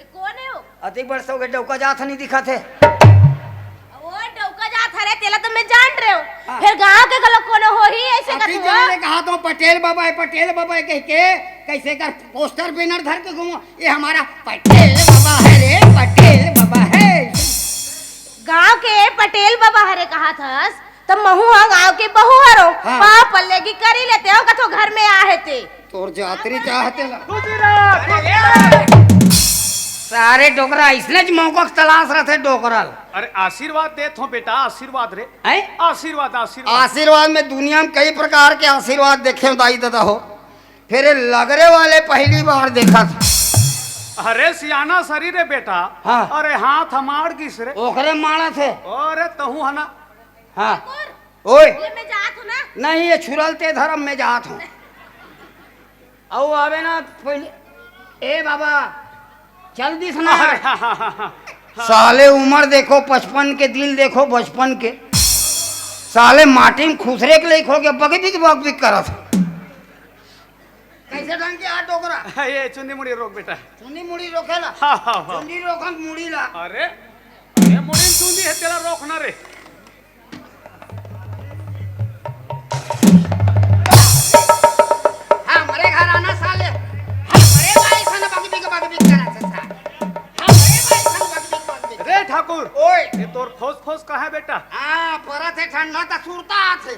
कौन है वो अति बड़ सौ डौका जात नहीं दिखा थे वो डौका जात हरे तेला तो मैं जान रहे हूं फिर गांव के गलत कौन हो ही ऐसे अति कर जाने कहा तो पटेल बाबा कह के कैसे कर पोस्टर बैनर धर के घूमो ये हमारा पटेल बाबा है रे पटेल बाबा है गांव के पटेल बाबा हरे कहा थस तो महू गांव के बहू हरो हाँ। पा पल्ले की करी लेते हो कथो घर में आहे थे तोर जात्री चाहते ला सारे डोकरा इसने ज मौका के तलाश रहते डोकरल। अरे आशीर्वाद देत हो बेटा, आशीर्वाद रे, हैं? आशीर्वाद आशीर्वाद। आशीर्वाद में दुनिया में कई प्रकार के आशीर्वाद देखे हो दाई दादा हो, फिर ये लगरे वाले पहली बार देखा था। अरे सियाना शरीर है बेटा। हाँ। अरे हाथ हमार किस रे। ओकरे मारा थे। अरे तहु हना। हाँ ओए ये मैं जात हूँ ना। नहीं ये छुरलते धर्म में जात हूँ। आओ आवे ना पहले। ए बाबा चल दिस ना। अरे हाँ, हाँ, हाँ, हाँ। साले उम्र देखो 55 के, दिल देखो बचपन के। साले माटी में खुसरे के लिए खो के बग बिक करा था। कैसे ढंग के हाथ डोकरा ये चुन्नी मुड़ी रोक बेटा। चुन्नी मुड़ी रोकेला। हाँ हाँ हाँ। चुन्नी रोकन मुड़ी ला। अरे अरे मुड़ी चुन्नी है तेरा रोकना रे। हमारे घर आना साले। हमारे भाई सन बग बिक करा था साले। हमारे भाई सन बग बिक। रे ठाकुर। ओए ये तोर खोस खोस कहाँ है बेटा। हाँ परत है ठंडा था सुरता थे।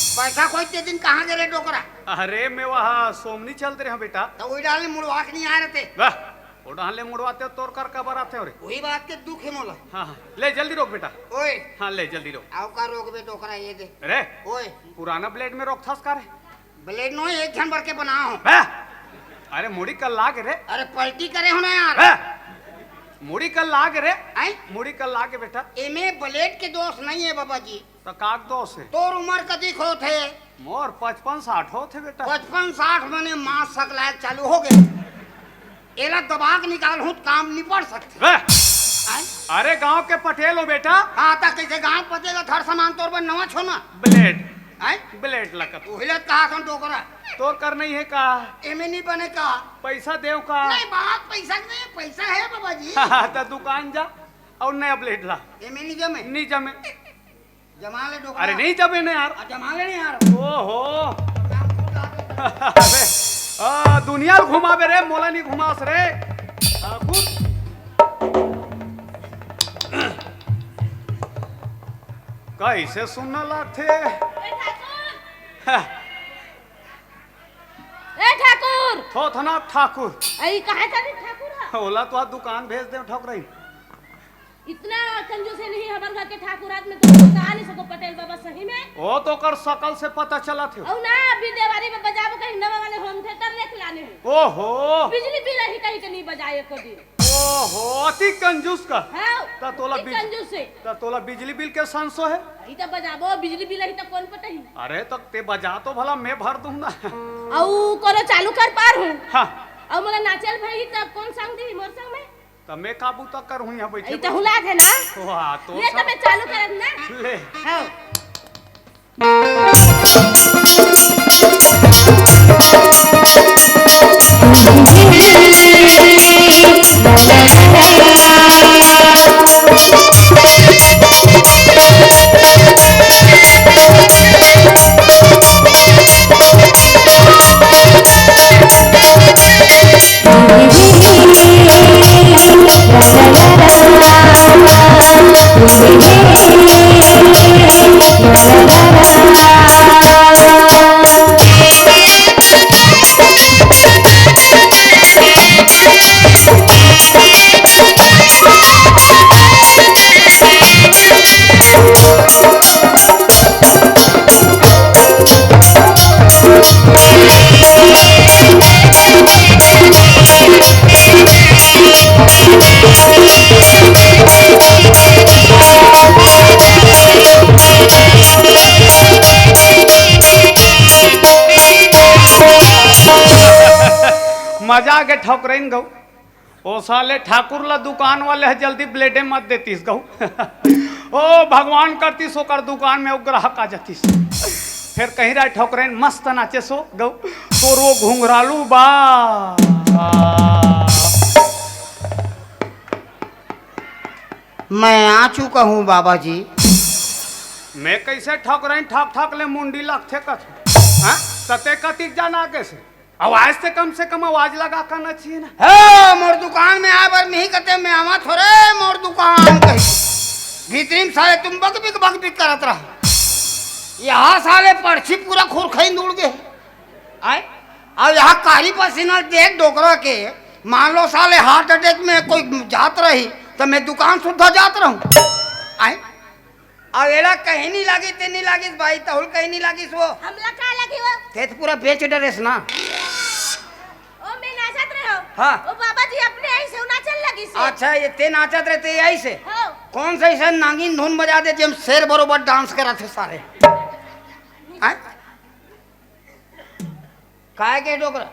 पैसा कोई ते दिन कहाँ गए डोकरा। अरे मैं वहाँ सोमनी चलते रहे बेटा। तो वही डालने मुड़वा के नहीं आ रहे थे। वाह वो डाले मुड़वाते हो तोर कर कबर आते हो रे। वही बात के दुख है मोला। हाँ हाँ ले जल्दी रोक बेटा। ओए हाँ ले जल्दी रोक। आओ का रोक बे डोकरा ये दे। रे ओए पुराना ब्लेड में रोक थास का रे। ब्लेड नो एक घन भर के बनाओ। वाह अरे मुड़ी कल लागे रे। अरे पलटी करे हो ना यार। वाह मुड़ी कल लागे रे। आई मुड़ी कल लागे बेटा। एमे ब्लेड के दोष नहीं है बाबा जी। तो काग दोष है। तोर उम्र कदी खो थे। मोर 55-60 हो थे बेटा। 55-60 मने मां सकलाय चालू हो गए। एला दबाग निकाल हूं काम निपट सकते। वाह आई अरे गांव के पटेल हो बेटा। हाँ ता कैसे गांव पतेगा थर सामान तोर पर नवा छो ना। ब्लेड आई ब्लेड लगत ओहिलत कहा सन डोकरा। तोर कर नहीं है का। एमे नहीं बने का। पैसा देव का। नहीं बात पैसा की नहीं, पैसा है बाबा जी। तो दुकान जा और नया ब्लेड ला। एमे नहीं जमे। नहीं जमे। जमा ले डोकरा। अरे नहीं जमे ना यार। जमा ले नहीं यार। ओहो अरे दुनिया घुमावे रे मोला नहीं घुमास रे ठाकुर। कैसे सुनना लागते। ए ठाकुर। थो थना ठाकुर। आई कहाँ जाने ठाकुर। ओला तो दुकान भेज दे ठोक रही। इतना कंजूस है नहीं हमारे घर के ठाकुरात में तो कहा नहीं सको पटेल बाबा सही में। ओ तो कर शकल से पता चला थे। और ना अभी देवारी में बजाबो कहीं नवा वाले होम थिएटर लेके लाने हैं। ओहो बिजली बिल ही कहीं के नहीं बजाए को दिन। ओहो अति कंजूस का। हाँ ता तोला कंजूस है। ता तोला बिजली बिल के संसो है। ई तो बजाबो बिजली बिल ही तो कौन पटही। अरे तो ते बजा तो भला मैं भर दूंगा। औ कोनो चालू कर पार हूं। हाँ और मोला नाचल भाई तब कौन संग दी मोर संग में। तो मैं काबू तक कर हूँ यहाँ बैठे। ई तो हुलात है ना। वाह तो ले तो मैं चालू करत ना। ले हाँ मजा के ठोकरइन गऊ। ओ साले ठाकुर ला दुकान वाले है जल्दी ब्लेडे मत देतीस गऊ। ओ भगवान करतीस ओकर दुकान में वो ग्राहक आ जातीस। फिर कहीं रहा ठोकरइन मस्त नाचे सो गऊ तो रो घुंघरालू बा। मैं आ चुका हूँ बाबा जी। मैं कैसे ठोकरइन ठाक ठाक ले मुंडी लगते कथ। हाँ तते कतिक जाना आगे से कम आवाज लगा कर ना चाहिए ना। हे मोर दुकान में आ बर नहीं कहते मैं आवा थोड़े मोर दुकान कही भीतरी साले तुम बग बिक करत रहा। यहाँ साले पर्ची पूरा खुर खई उड़ गए। आए अब यहाँ कारी पसीना देख डोकरा के मान लो साले हार्ट अटैक में कोई जात रही तो मैं दुकान सुधा जात रहूं आए अब एला कहीं नहीं लागी ते नहीं लागी भाई तहुल कहीं नहीं लागी वो हमला का लगी वो ते तो पूरा बेच डरेस ना ओ मैं नाचत रहो हाँ। ओ बाबा जी अपने आई से नाचन लगी से अच्छा ये ते नाचत रहते यही से हो कौन सा ऐसा नागिन धुन बजा दे जब शेर बरोबर डांस करा थे सारे आए? काय के डोकरा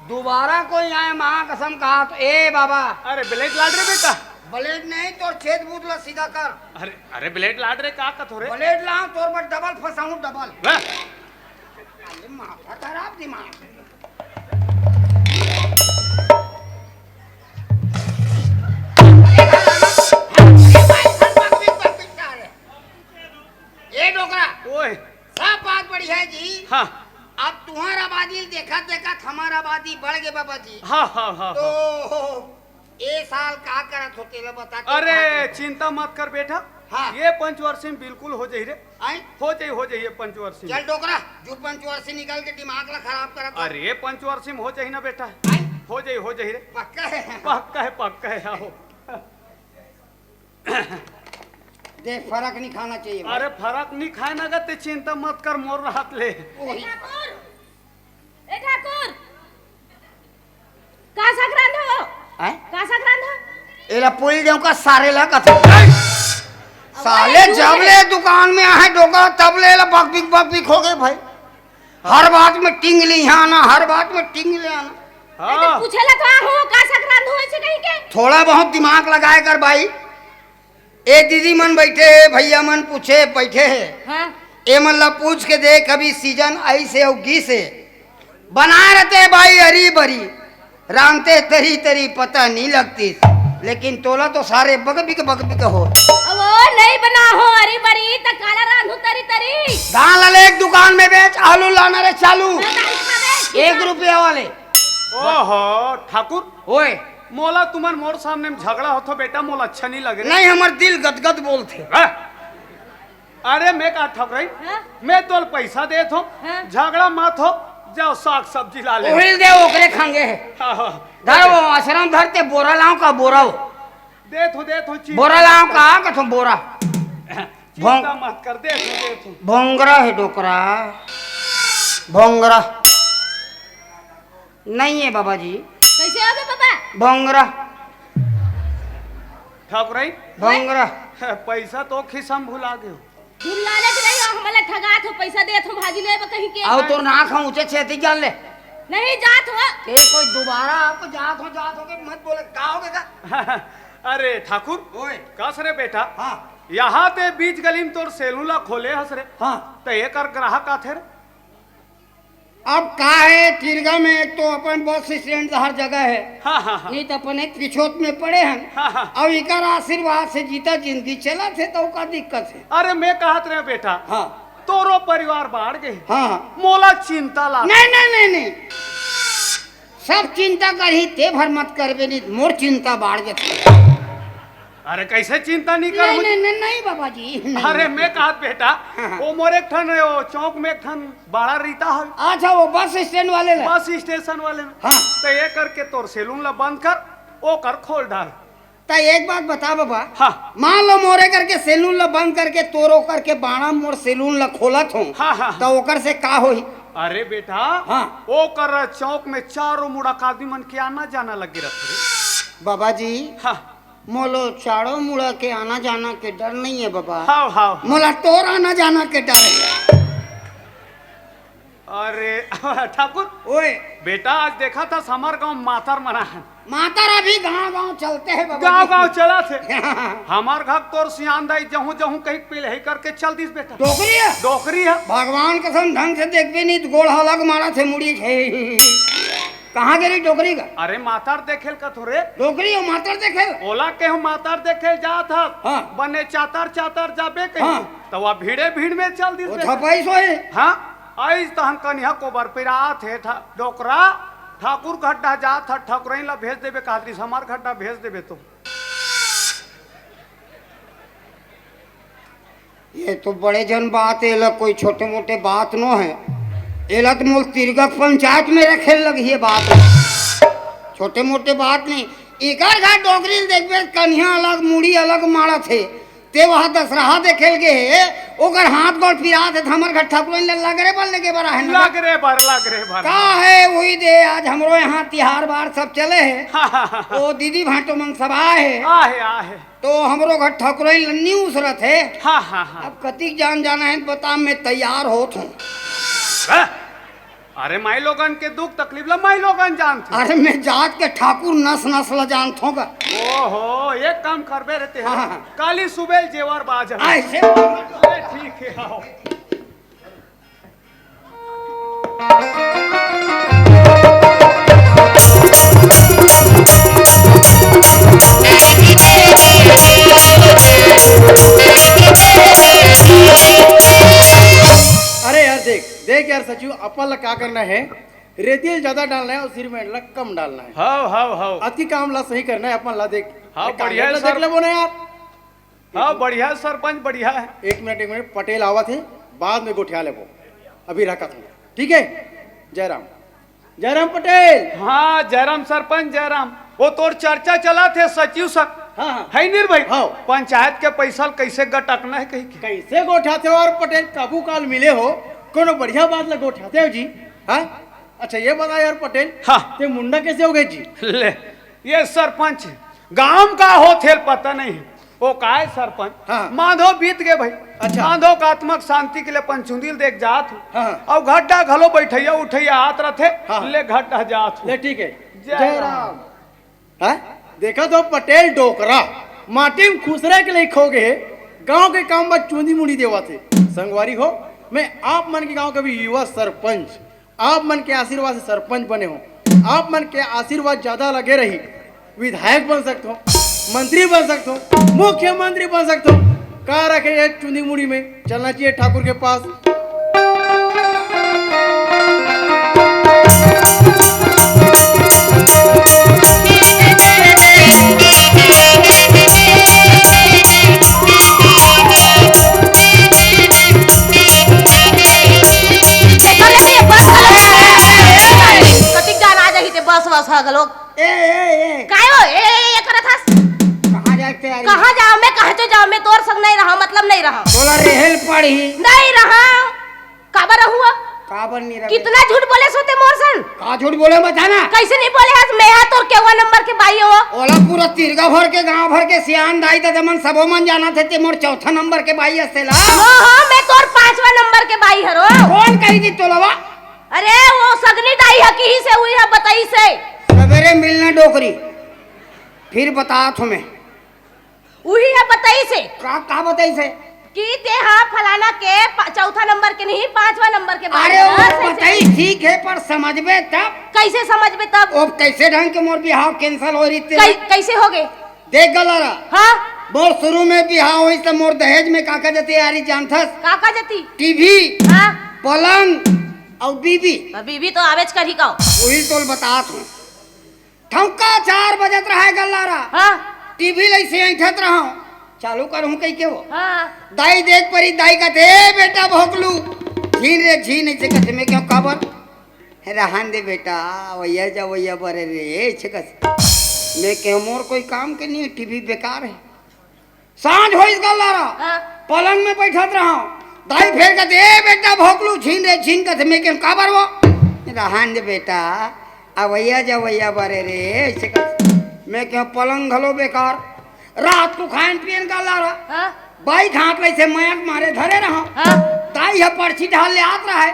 दोबारा कोई आए माँ कसम कहा तो ए बाबा अरे ब्लेड लाड रे बेटा ब्लेड नहीं तोर छेद बूत ला सीधा कर अरे अरे ब्लेड लाड रे का कथो रे ब्लेड लाऊं तोर पर डबल फसाऊं डबल वाह, अरे माथा खराब दिमाग ए डोकरा ओए सब बात बढ़िया है जी हाँ अब तुम्हारा आबादी देखा देखा हमारा आबादी बढ़ गए बाबा जी हाँ हाँ हाँ तो हाँ। ये साल का करत होते रे बता के अरे खा के। चिंता मत कर बेटा हाँ। ये पंचवर्षी में बिल्कुल हो जाई रे आए हो जाई ये पंचवर्षी चल डोकरा जो पंचवर्षी निकल के दिमाग ला खराब करत अरे ये पंचवर्षी में हो जाई ना बेटा आए हो जाई रे पक्का है पक्का है आओ देख फर्क नहीं खाना चाहिए भाई। अरे फर्क नहीं खाए ना गते चिंता मत कर मोर राहत ले वही। ठाकुर ए ठाकुर का संक्रांत हो आए का संक्रांत हो एला पुल देव का सारे ला कथे साले जब ले दुकान में आए डोका तब ले ला बक बिक हो गए भाई हर बात में टिंग ली आना हर बात में टिंग ले आना हाँ पूछेला का हो का संक्रांत हो ऐसे कहीं के थोड़ा बहुत दिमाग लगाए कर भाई ए दीदी मन बैठे है भैया मन पूछे बैठे है हां ए मतलब पूछ के दे कभी सीजन आई से उगी से बनाए रहते भाई हरी भरी रामते तरी तरी पता नहीं लगती लेकिन तोला तो सारे बग बिक हो अब वो नहीं बना हो हरी बरी त काला रांधू तरी तरी दाल वाले एक दुकान में बेच आलू लाना रे चालू मैं तारीख में दे 1 रुपया वाले ओहो ठाकुर ओए मोला तुमन मोर सामने में झगड़ा होतो बेटा मोला अच्छा नहीं लगे रे नहीं हमार दिल गदगद बोलते वाह, अरे मैं का ठग रही हाँ? मैं तो पैसा देत हो हाँ? झगड़ा मत हो जाओ साग सब्जी ला ले ओहिल दे ओकरे खांगे है हाँ, हाँ, धर वो आश्रम धरते बोरा लाऊं का बोरा हो देत हो बोरा लाऊं का कथो बोरा चिंता मत कर देत हो भोंगरा है डोकरा भोंगरा नहीं है बाबा जी कैसे हो गए बाबा भोंगरा ठाकुर भोंगरा पैसा तो खिसम भुला गए तुम लालच नहीं हो हमला ठगात हो पैसा देत हो भाजी ले कहीं के आओ तो नाक हम ऊंचे छेती जान ले नहीं जात हो ए कोई दोबारा आपको जात हो के मत बोले का होगे का अरे ठाकुर ओए कस रे बेटा हाँ यहाँ ते बीच गली में तोर सेलूला खोले हस रे हाँ तो एक और ग्राहक आथे रे अब का है तिरगा में एक तो अपन बस स्टैंड हर जगह है हाँ हाँ हाँ नहीं तो अपन एक पिछोत में पड़े हैं हाँ, हाँ। अब इकर आशीर्वाद से जीता जिंदगी चला थे तो का दिक्कत है अरे मैं कहत रहे बेटा हाँ तोरो परिवार बाढ़ गए हाँ मोला चिंता ला नहीं नहीं नहीं नहीं सब चिंता कर ही ते भर मत करबे नहीं मोर चिंता बाढ़ गए अरे कैसे चिंता नहीं कर नहीं मुझे? नहीं नहीं नहीं बाबा जी नहीं। अरे मैं कहत बेटा हाँ। वो मोर एक ठन वो चौक में एक ठन बड़ा रीता है अच्छा वो बस स्टैंड वाले ला। बस स्टेशन वाले में हाँ। तो ये करके तोर सैलून ला बंद कर ओ कर खोल डाल तो एक बात बता बाबा हाँ मान लो मोरे करके सैलून ला बंद करके तोरो करके बाणा मोर सैलून ला खोलत हूँ हाँ, हाँ। तो ओकर से का होई अरे बेटा हाँ। ओ कर चौक में चारों मुड़ा आदमी मन के आना जाना लगी रहते बाबा जी हाँ मोलो चाड़ो मुड़ा के आना जाना के डर नहीं है बाबा हाँ हाँ मोला तोर आना जाना के डर है अरे ठाकुर ओए बेटा आज देखा था हमार गांव मातर मना है मातारा भी गांव गांव चलते हैं बाबा गांव जी। गांव चला थे हमार घर तोर सियान दाई जहूं जहूं कहीं पीले ही करके चल दिस बेटा डोकरी है डोकरी है भगवान कसम ढंग से देखबे नहीं तो गोड़ हलग मारा थे मुड़ी थे कहाँ गिरी डोकरी का अरे मातार देखेल का थोड़े डोकरी और मातर देखे ओला के हम मातार देखे जा था हाँ। बने चातार चातार जाबे कहीं हाँ। तो वह भीड़े भीड़ में चल दिस वो बेटा। थपाई सो है हाँ आइज तो हम कन्या को बरपिरा थे डोकरा ठाकुर खड्डा जा था ठाकुर ला भेज देबे कहती हमार खड्डा भेज देबे तो ये तो बड़े जन बात है लग कोई छोटे मोटे बात नो है एला तो मोल तिरगक पंचायत में रखे लगी है बात, छोटे मोटे बात नहीं। एकर घर डोगरी देखबे कन्या अलग मुड़ी अलग मारा थे ते वहाँ दशहरा देखे गे ओकर हाथ गोड़ फिरा थे हमर घर ठाकुर लग रे बल्ले के बरा है ना लग रे भर का है वही दे आज हमरो यहाँ तिहार बार सब चले है ओ दीदी भाटो मंग सब आए है आहे तो हमरो घर ठाकुर लन्नी उसरत है। हाँ अब कतिक जान जाना है बता मैं तैयार होत हूँ। अरे माई लोगन के दुख तकलीफ ला माई लोगन जानते। अरे मैं जात के ठाकुर नस नस्ल जानत हूँ ओहो एक काम करबे रहते हैं हाँ। काली सुबह जेवर बाज ऐसे अरे ठीक है आओ। अरे यार देख यार सचिव, अपन ला क्या करना है, रेती ज्यादा डालना है और सीमेंट ला कम डालना है। हाउ अति काम ला सही करना है अपन ला। देख हाँ, एक बढ़िया है काम सर। देख ले बोले यार। हाँ बढ़िया सरपंच बढ़िया है। एक मिनट पटेल आवा थे बाद में गोठिया ले वो अभी रखा था, ठीक है। जयराम पटेल। हाँ जयराम सरपंच जयराम, वो तोर चर्चा चला थे सचिव सक हाँ है नीर भाई। हाँ। पंचायत के पैसा कैसे गटकना है कहीं के। कैसे गोठाते हो और पटेल काबू काल मिले हो, कोनो बढ़िया बात ला गोठाते हो जी। हाँ अच्छा ये बता यार पटेल, हाँ। ते मुंडा कैसे हो गए जी? ले ये सरपंच गांव का हो थे पता नहीं है। वो का है सरपंच। हाँ। माधव बीत गए भाई। अच्छा। माधव का आत्मक शांति के लिए पंचुंदिल देख जात हूँ। हाँ। और घड्डा घलो बैठैया उठैया हाथ रथे। हाँ। ले घड्डा जात हूँ। ले ठीक है। जय राम। हाँ देखा तो पटेल डोकरा माटी में खुसरे के लिए खो गए, गांव के काम बस चूंदी मुड़ी देवा थे। संगवारी हो, मैं आप मन के गांव का भी युवा सरपंच, आप मन के आशीर्वाद से सरपंच बने हो, आप मन के आशीर्वाद ज्यादा लगे रही विधायक बन सकते हो, मंत्री बन सकते हो, मुख्यमंत्री बन सकते हो। कहा रखे ये चुंदी मुड़ी में चलना चाहिए ठाकुर के पास। बस भाग लोग ए काय हो ए करत हस कहाँ जाते यार? कहां जाओ मैं कहे तो जाओ मैं तोर संग नहीं रहा मतलब नहीं रहा बोला रेहल पड़ी नहीं रहा काबर हुआ काबर नहीं रहा। कितना झूठ बोले सोते मोर सन का झूठ बोले बताना। कैसे नहीं बोले हस मैं तोर केवा नंबर के भाई हो ओला पूरा तिरगा भर के गांव भर के सियान दाई त दमन सबो मन जाना थे ते मोर चौथा नंबर के भाई असेला। हां मैं तोर पांचवा नंबर के भाई हरो। कौन कही दी तोलवा? अरे वो सगनी दाई हकी ही से हुई है बताई से सवेरे मिलना डोकरी फिर बता तुम्हें वही है बताई से का बताई से कि ते हाँ फलाना के चौथा नंबर के नहीं पांचवा नंबर के भाई अरे हरो। वो बताई ठीक है पर समझबे तब कैसे समझ में तब ओ कैसे ढंग के मोर बिहाव कैंसिल हो रही थी कैसे हो गए देख गलारा। हाँ मोर शुरू में बिहाव हुई तो मोर दहेज में काका जते यारी जानथस काका जती टीवी हाँ पलंग और बीबी बीबी तो आवेज कर ही का वही तोल बता तू ठौका 4 बजत रहा गल्लारा हाँ टीवी लैसे ऐठत रहा चालू करूं कई के वो हाँ दाई देख परी दाई का दे बेटा भोकलू झीन रे झीन ऐसे कथे में क्यों काबर रहन दे बेटा वैया जा वैया बरे रे ऐसे कथे मैं क्यों मोर कोई काम के नहीं टीवी बेकार है। सांझ हो इस गल्लारा हाँ पलंग में बैठत रहा दाई फेर का दे बेटा भोकलू झीन रे झीन कथे में क्यों काबर वो रहन दे बेटा अवैया जा वैया बरे रे ऐसे कथे मैं क्यों पलंग घलो बेकार रात को खान पियन का लारा हाँ बाई घाट ले से मयक मारे धरे रहा हाँ दाई है पर्ची ढाल ले आत रहा है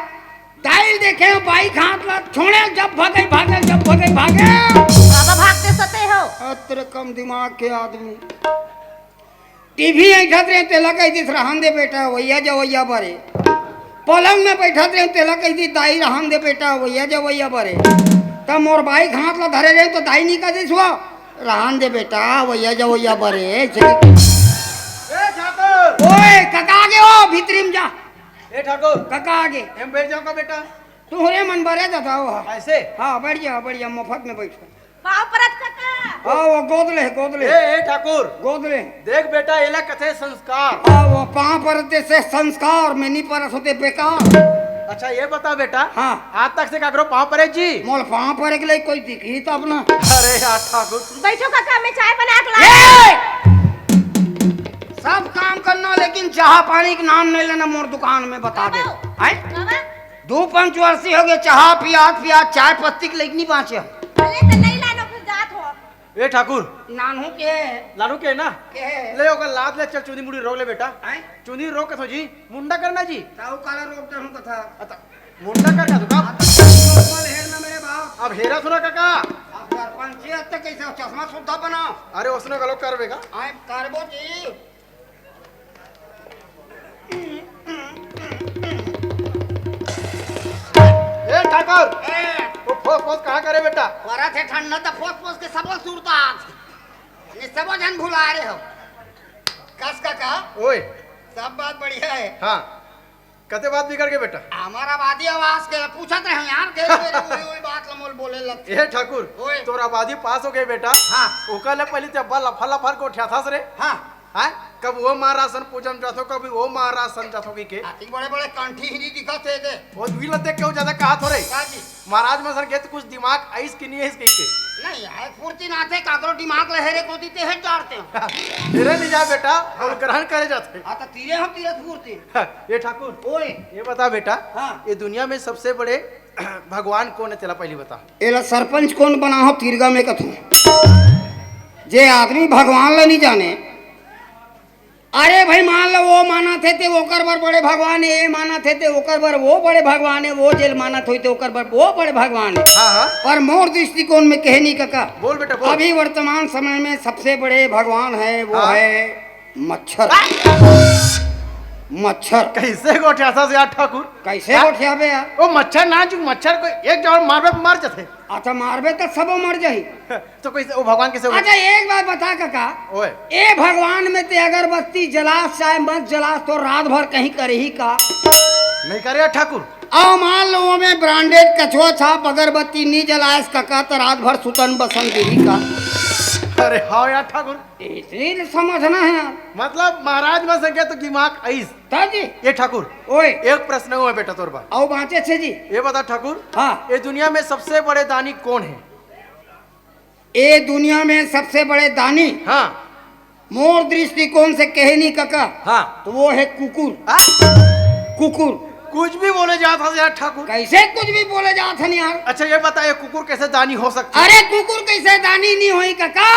दाई देखे बाई घाट ला छोड़े जब भागे बाबा भागते सते हो अत्र कम दिमाग के आदमी टीवी ऐठत रहे तेला कही दिस रहन दे बेटा वैया जा वैया बरे पलंग में बैठत रहे तेला कही दी दाई रहन दे बेटा वैया जा वैया बरे तब मोर बाई घाट ला धरे रहे तो दाई नहीं कह दिस हुआ रहन दे बेटा वैया जा वैया बरे ओए कका आगे हो भीतरी में जा ए ठाकुर कका आगे हम बैठ जाऊंगा बेटा। तुम्हारे मन भरे जाता हो ऐसे हाँ बढ़िया मुफ्त में बैठो पाँव परत काका हाँ वो गोद ले ए ठाकुर गोद ले देख बेटा एला कथे संस्कार। हाँ वो पाँव पर से संस्कार में नहीं परस होते बेकार अच्छा ये बता बेटा, हाँ। आज तक से काकरो पाँव पड़े जी? मोल पाँव पड़े के लिए कोई दिखी तो अपना। अरे यार ठाकुर, बैठो काका, मैं चाय बना के ला। सब काम करना लेकिन चाह पानी के नाम नहीं लेना मोर दुकान में, बता दे। हैं? बाबा, 2 पंचवर्षी हो गए, चाह पियात चाय पत्ती के लेकिन नहीं बाँचे। अरे तो नहीं लानो, फिर जात हो। ए ठाकुर, नानू के लाडू के ना के ले ओकर लाद ले, चल चुनी मुड़ी रोक ले बेटा। हैं? चुनी रोक के तो जी मुंडा करना जी। ताऊ काला रोक दे हमको था। अता मुंडा करना तो काम। नॉर्मल हेयर ना मेरे बाप। अब हेरा सुना काका। अब सरपंच जी तक कैसे चश्मा सुद्धा बनाओ। अरे उसने गलो कर बेगा। आए करबो जी। ए ठाकुर, ए वो फोस फोस कहाँ करे बेटा? वरा थे ठंडा तो फोस के सबो सुरता आज। ये सबो जन भुला रहे हो। कस काका, ओए सब बात बढ़िया है। हाँ, कते बात बिगड़ गए बेटा? हमारा आबादी आवाज के पूछत रहे यार, के वही बात लमोल बोले लग। ए ठाकुर, ओए। तोर आबादी पास हो गए बेटा। हाँ। ओकर ले पहले ते बल फला फर को उठा था रे। हाँ, हैं? कब वो महारासन पूजन जाथो, कभी वो महारासन जाथो की के। आती बड़े बड़े कंठी ही दिखत है के। वो भील देख के वो ज्यादा कहा थोड़े। का जी? महाराज में सर गेत कुछ दिमाग आइस की नहीं है इसके के। नहीं आए फुर्ती ना थे, काकरो दिमाग लहरे को दीते हैं डालते हो। तेरे नहीं जा बेटा, और ग्रहण करे जाते। आ तो तीरे हम तीरे फुर्ती। ये ठाकुर, ओए ये बता बेटा, हाँ। ये दुनिया में सबसे बड़े भगवान कौन है तेरा पहले बता। एला सरपंच कौन बना हो तीरगा में कथू। जे आदमी भगवान ला नहीं जाने। अरे भाई मान लो वो माना थे ओकर बर बड़े भगवान है, ये माना थे ओकर बर वो बड़े भगवान है, वो जेल माना थे ओकर बर वो बड़े भगवान है। हाँ हाँ, पर मोर दृष्टिकोण में कहनी काका, बोल बेटा बोल। अभी वर्तमान समय में सबसे बड़े भगवान है वो हाँ। है मच्छर। मच्छर कैसे गोठ्या था यार ठाकुर? कैसे उठिया बे यार? वो मच्छर ना जो मच्छर को एक जवान मारबे पे मार जाते। अच्छा मारबे तो सबो मर जाही। तो कैसे वो भगवान कैसे? अच्छा एक बात बता काका, ओए ए भगवान में ते अगरबत्ती जलास चाहे मत जलास तो रात भर कहीं करे ही का। नहीं करे ठाकुर। आओ मान लो वो में ब्रांडेड कछुआ छाप अगरबत्ती नहीं जलाएस काका तो रात भर सुतन बसन देही का। अरे हाँ यार ठाकुर, इसलिए समझना है यार। मतलब महाराज में संगे तो दिमाग आइस। ताजी ये ठाकुर, ओए एक प्रश्न हुआ बेटा तोर बात। आओ बाँचे छे जी। ये बता ठाकुर, हाँ, ये दुनिया में सबसे बड़े दानी कौन है? ए दुनिया में सबसे बड़े दानी हाँ मोर दृष्टिकोण से कहनी काका हाँ, तो वो है कुकुर। आ? कुकुर कुछ भी बोले जाता है यार ठाकुर। कैसे कुछ भी बोले जाते हैं यार। अच्छा ये बताइए, कुकुर कैसे दानी हो सकता है? अरे कुकुर कैसे दानी नहीं हुई काका,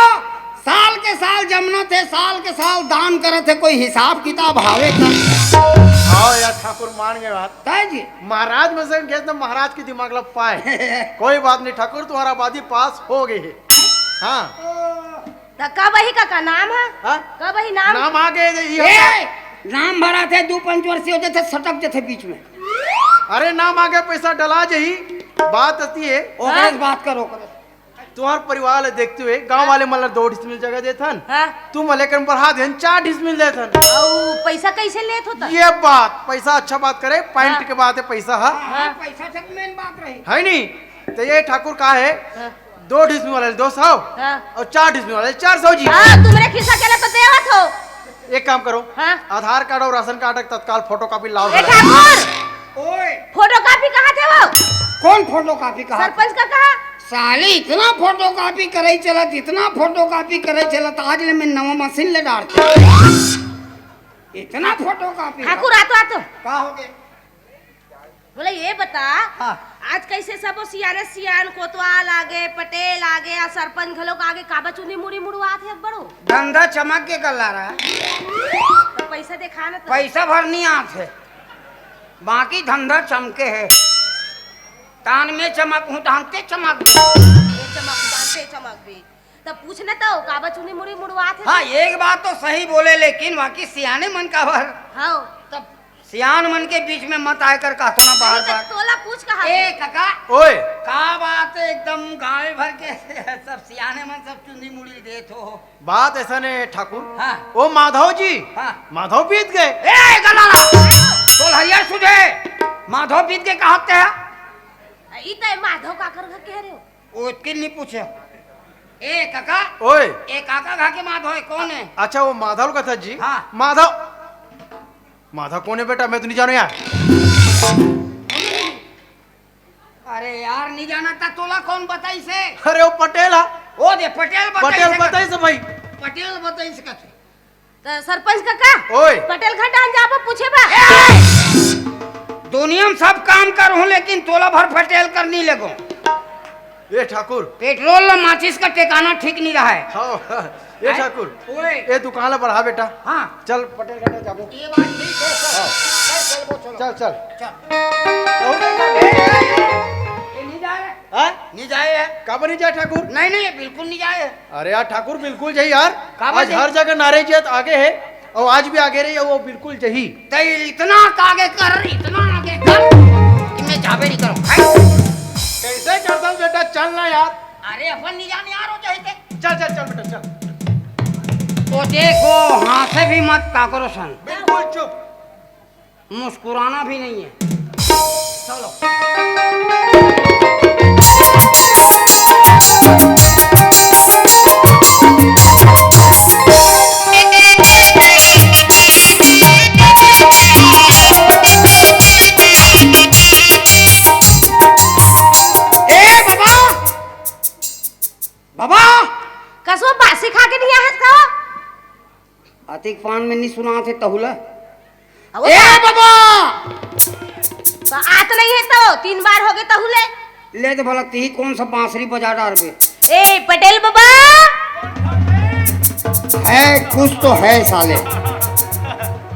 साल के साल जमना थे, साल के साल दान करे थे, कोई हिसाब किताब हावे का। हाँ यार ठाकुर, मान गए बात। ताजी महाराज में से गए तो महाराज की दिमाग लग पाए। कोई बात नहीं ठाकुर, तुम्हारा आबादी पास हो गई है। हाँ तो कब वही काका नाम है? हाँ? कब वही नाम? नाम आ गए ये। ए, नाम भरा थे 2 पंचवर्षीय होते थे, सटक जाते बीच में। अरे नाम आ गया, पैसा डला जही बात आती है। ओकरे से बात करो करे। तुम्हारे परिवार ले देखते हुए गांव वाले मतलब 2 डिसमिल जगह देथन, हाँ? तुम लेकर बढ़ा देन 4 डिसमिल देथन। और पैसा कैसे लेत होता? ये बात पैसा अच्छा बात करे, पॉइंट हाँ। के बात है पैसा। हाँ हाँ, पैसा से मेन बात रही। है नहीं? तो ये ठाकुर का है हाँ। 2 डिसमिल वाले 200 हाँ। और 4 डिसमिल वाले 400 जी। हाँ, तुमरे खिस्सा केला तो देवत हो। एक काम करो, हाँ? आधार कार्ड और राशन कार्ड का तत्काल फोटो कॉपी लाओ। ए ठाकुर, ओए फोटो कॉपी कहाँ थे वो? कौन फोटो कॉपी कहा? सरपंच का कहा? साली इतना फोटो कॉपी करे चलत, इतना फोटो कॉपी करे चलत, आज ले मैं नवा मशीन ले डालते। इतना फोटो कॉपी ठाकुर आतो आतो। का हो गए? बोले ये बता, हाँ। आज कैसे सब सियाने सियान कोतवाल आगे, पटेल आगे, और सरपंच घलोक आगे काबा चुनी मुड़ी मुड़वा थे बड़ो। धंधा चमक के कर ला रहा है, तो पैसा देखा ना तो। पैसा भरनी आत है, बाकी धंधा चमके है। तान में चमक हूँ, धानते चमक दे। ये चमक दांते चमक भी। तब पूछना तो काबा चुनी मुड़ी मुड़वा थे। हाँ एक बात तो सही बोले, लेकिन बाकी सियाने मन का भर, हाँ, तब सियान मन के बीच में मत आकर कहतो ना बार नहीं तो बार। तोला पूछ कहा? ए काका, ओए का बात है, एकदम गाँव भर के सब सियाने मन सब चुंदी मुड़ी देत हो। बात ऐसा नहीं ठाकुर। हाँ। ओ माधव जी, हाँ। माधव बीत गए। ए गलाला, तोल हरियर सुझे, माधव बीत के कहते हैं। ई तो माधव काकर का कह रहे हो? ओ किल नहीं पूछे। ए काका, ओए ए काका घा के माधव है कौन है? अच्छा वो माधव का था जी। हाँ। माधव, माधव कौन है बेटा? मैं तो नहीं जानू यार। कोटवार नहीं जाना था तोला कौन बताई से अरे वो पटेल हा ओ दे पटेल पटेल बताई से भाई पटेल बताई से कथे तो सरपंच काका ओए पटेल घाटा जाबो पूछे बा दुनिया में सब काम कर हूं लेकिन तोला भर पटेल कर नहीं लगो ये ठाकुर पेट्रोल ला माचिस का ठिकाना ठीक नहीं रहा है हाँ ये ठाकुर ओए ये दुकान ला बढ़ा बेटा हाँ चल पटेल घाटा जाबो ये बात ठीक है सर चल चल चल चल ये नहीं जाए हाँ नहीं जाए है का बनी जाए ठाकुर नहीं नहीं बिल्कुल नहीं जाए अरे यार ठाकुर बिल्कुल जही यार का आज बात है? हर जगह नारे जत आगे है और आज भी आगे रही है वो बिल्कुल जही तो इतना आगे कर इतना आगे कर कि मैं जाबे नहीं करूं कैसे करता हूँ बेटा चल ना यार अरे अपन नहीं जाने यार हो जाए चल चल चल बेटा चल तो देखो हाथ से भी मत काकरो सन बिल्कुल चुप मुस्कुराना भी नहीं है चलो ए बाबा बाबा कसो बासी खा के नहीं आहत का अतिक पान में नहीं सुना थे तहुला अब ए बाबा तो आत नहीं है तो 3 बार हो गए तहुले ले तो भला ती कौन सा बांसुरी बजा डाल बे ए पटेल बाबा है कुछ तो है साले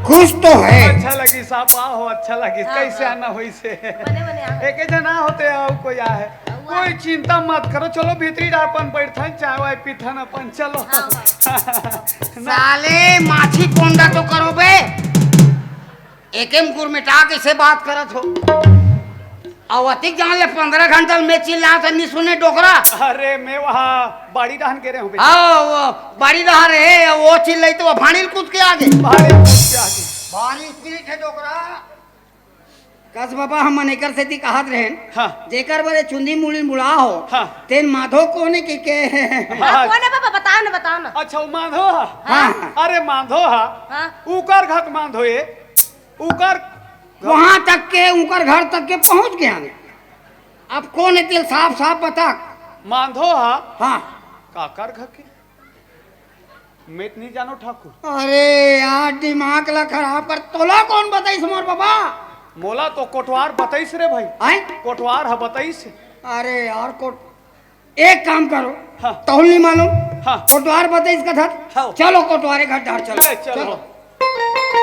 कुछ तो है अच्छा लगी साहब हो अच्छा लगी हाँ, कैसे हाँ। आना हुई से बने बने आओ। एक जना होते आओ कोई आए कोई चिंता मत करो चलो भीतरी अपन बैठन चाय वाय पीठन अपन चलो साले माछी कोंडा तो करो बे एकेम गुरमिटा कैसे बात करत हो अवतिक जान ले 15 घंटा में चिल्ला तो नहीं सुने डोकरा अरे मैं वहाँ बाड़ी डाहन के रहे हूँ बेटा। हाँ वो बाड़ी रहा रे वो चिल्लाई तो वो भाणील कूद के आगे बाड़ी पूछ के आगे भानी स्पिरिट है डोकरा कस बाबा हम मनेकर से ती कहत रहेन हाँ। जेकर बरे चुंदी मुड़ी मुड़ा हो हाँ। तेन माधो कोने के हाँ, कौन है बाबा बताओ ना अच्छा वो माधो हा हाँ। अरे माधो हा हाँ। उकर घक माधो ये उकर वहां तक के उनकर घर तक के पहुंच गया ने अब कौन है तिल साफ साफ बता माधो हा हाँ काकर घके मैं नहीं जानो ठाकुर अरे यार दिमाग ला खराब कर तोला कौन बताई सुमर बाबा मोला तो कोटवार बताइस रे भाई आए कोटवार हा बताइस अरे यार को एक काम करो हाँ। तहुल नहीं मालूम हाँ। कोटवार बताई इसका था हाँ। चलो कोटवारे घर डाल चलो ले, चलो।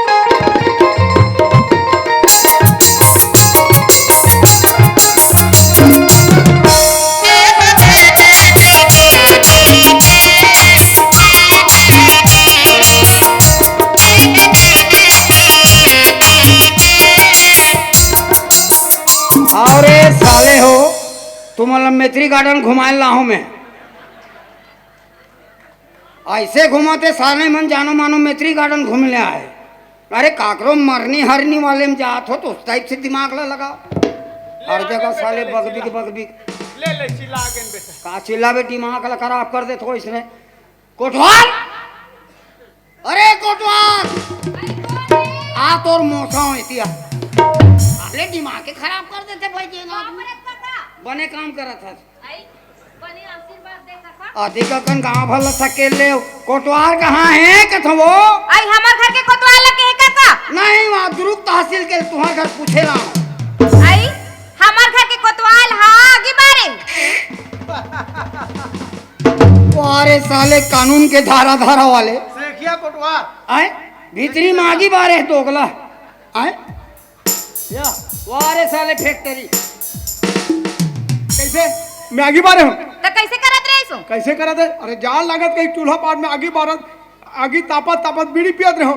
अरे साले हो तुम मैत्री गार्डन घुमाए ला हूं मैं ऐसे घुमाते साले मन जानो मानो मैत्री गार्डन घूम ले आए अरे काकरो मरनी हरनी वाले में जात हो तो उस टाइप से दिमाग ला लगा हर जगह साले बगबिक ले ले चिल्ला आगे बेटा का चिल्ला बे दिमाग ला खराब कर दे थो इसने कोटवार अरे कोटवार आ तोर मोसा इतिया अरे दिमाग के खराब कर देते भाई जी ना बने काम करत है अधिकन गांव भल सके ले कोटवार कहाँ है कथवो आई हमार घर के कोतवाल लगे है काका नहीं वहाँ दुरुक तहसील के तुम्हारे घर पूछे ना आई हमार घर के कोतवाल हाँ आगे बारे अरे साले कानून के धारा धारा वाले सेखिया कोटवार आए भीतरी मागी बारे दोगला आए या वारे साले फैक्ट्री कैसे मैं आगे बारे हूँ तो कैसे करत रहे सो कैसे करा दे अरे जान लागत कहीं चूल्हा पार में आगे बारत आगे तापत तापत बीड़ी पियत रहो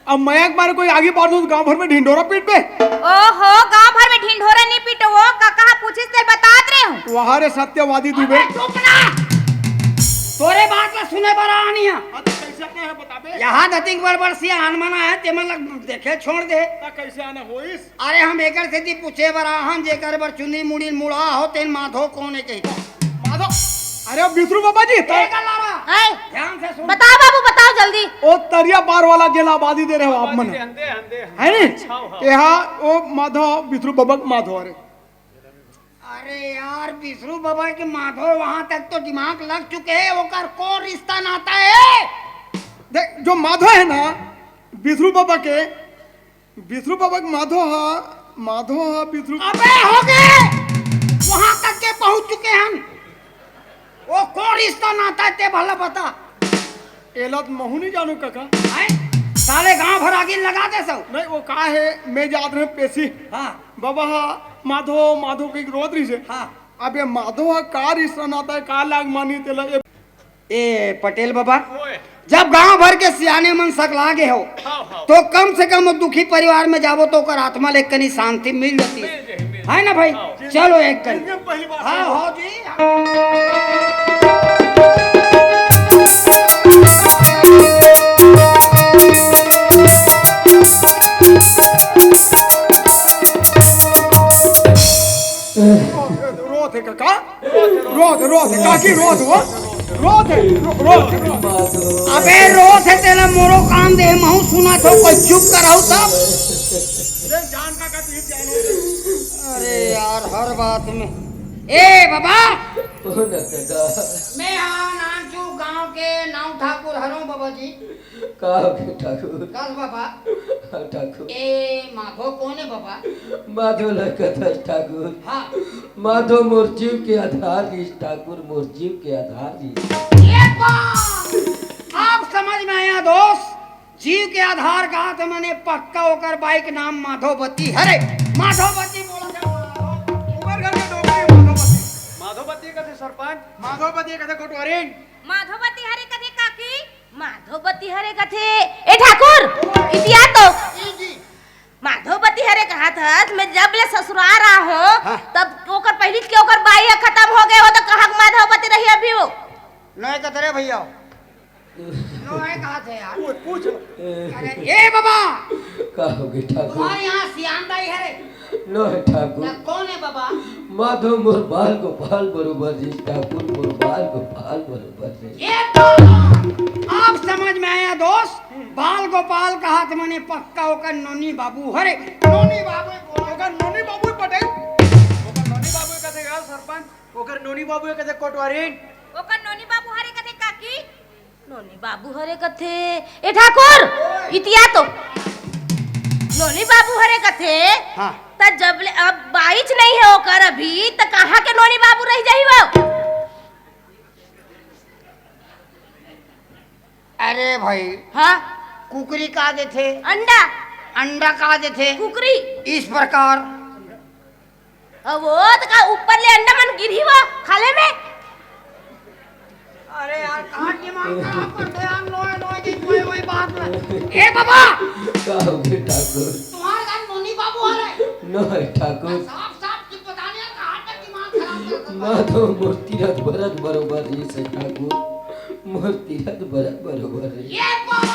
अब मैं एक बार कोई आगे बार गांव भर में ढिंडोरा पीट पे ओहो गांव भर में ढिंढोरा नहीं पीटो वो काका पूछिस ते बतात रहे हूं वहाँ रे सत्यवादी दुबे चुप ना तोरे बात ला सुने बरा आनिया कैसे आना है बता बे यहाँ दतिक बड़ से आनमना है तेमन लग देखे छोड़ दे कैसे आना होइस अरे हम एकर से दी पूछे बरा हम जेकर बर चुंदी मुड़ी मुड़ा हो तेन माधो कौन है कही माधव अरे बिथरू बाबा जी ए गल्लारा हाय ध्यान से सुन बताओ बाबू बताओ जल्दी ओ तरिया पार वाला जेला आबादी दे रहे हो आप मन अंधे अंधे है नी यहाँ ओ माधव बिथरू बाबा माधव अरे अरे यार विष्णु बाबा के माधो वहां तक तो दिमाग लग चुके हैं, ओकर को रिश्ता नाता है। देख जो माधो है ना विष्णु बाबा के माधो हा विष्णु। अबे हो गए, वहां तक के पहुंच चुके हैं। वो कौन रिश्ता नाता है ते भला बता। एला तो महू नहीं जानू काका। हैं? साले गांव भर आगे लगा दे सब। नहीं वो का है मैं याद रहे पेशी। हाँ बाबा हा माधो के रोद रही से। हाँ। अब ये माधो हा का रिश्ता नाता है का लाग मानी तेला ए पटेल बाबा, ओए जब गांव भर के सियाने मन सकला गए हो हाँ तो कम से कम वो दुखी परिवार में जाबो तो ओकर आत्मा ले कनी शांति मिल जाती है ना भाई। चलो एक कन। पहली बार हाँ हो जी। रोत है काका। रोत है काकी रोत हो। रोत है। माधो अबे रोज है तेरा मोरो काम दे महू सुना तो कोई चुप कराऊ तब। जान काका तू जानो। अरे यार हर बात में ए बाबा, ओ नकदा मैं हाँ नानचू गांव के नाव ठाकुर हरो बाबा जी। का हो गए ठाकुर? कल बाबा हाँ ठाकुर। ए माधो कौन है बाबा? माधो लखत ठाकुर। हाँ माधो मोर जीव के आधार रीस ठाकुर, मोर जीव के आधार रीस। ये बात आप समझ में आया दोस्त। जीव के आधार कहा तो मैंने पक्का होकर बाइक नाम माधोवती। हरे माधोवती बोला था। उमर घर के डोगरी माधोपति। माधोपति का थे सरपंच। माधोपति कथे कोटवारी। माधवती हरे कथे काकी, माधवती हरे कथे ए ठाकुर इतिया तो माधवती हरे कहा था मैं जब ले ससुराल रहा हूँ हाँ। तब ओकर पहली के ओकर बाई खत्म हो गए हो तो कहा माधवती रही अभी वो नए कतरे भैया नए कहा थे यार। पूछ अरे ए बाबा, का हो गए ठाकुर? तुम्हारे यहाँ सियान दाई है नो है ठाकुर। ना कौन है बाबा? माधो मोर बाल गोपाल बरोबर रीस ठाकुर, मोर बाल गोपाल बरोबर रीस। ये तो आप समझ में आया दोस्त। बाल गोपाल कहा तो मैंने पक्का होकर नोनी बाबू। हरे नोनी बाबू ओकर नोनी बाबू पटेल। ओकर नोनी बाबू का थे गाल सरपंच। ओकर नोनी बाबू कथे कोटवारी। ओकर नोनी बाबू हरे कथे काकी, नोनी बाबू हरे कथे ए ठाकुर इतिया तो नोनी बाबू हरे कथे। हाँ त जब ले अब बाईच नहीं है ओकर अभी त कहाँ के नोनी बाबू रह जाई वो। अरे भाई हाँ कुकरी का दे थे, अंडा अंडा का दे थे कुकरी इस प्रकार। अब वो तो का ऊपर ले अंडा मन गिरी वो खाले में। अरे यार कहाँ दिमाग खराब करते हैं हम लोग की कोई बात नहीं। ए बाबा का हो गए ठाकुर? तुम्हारे घर नोनी बाबू आ रहे। नो है ठाकुर। साफ साफ की पता नहीं कहाँ तक दिमाग खराब करते हैं। माधो मोर तीरथ भरत बरोबर रीस है ठाकुर, मोर तीरथ भरत बरोबर रीस। ये बात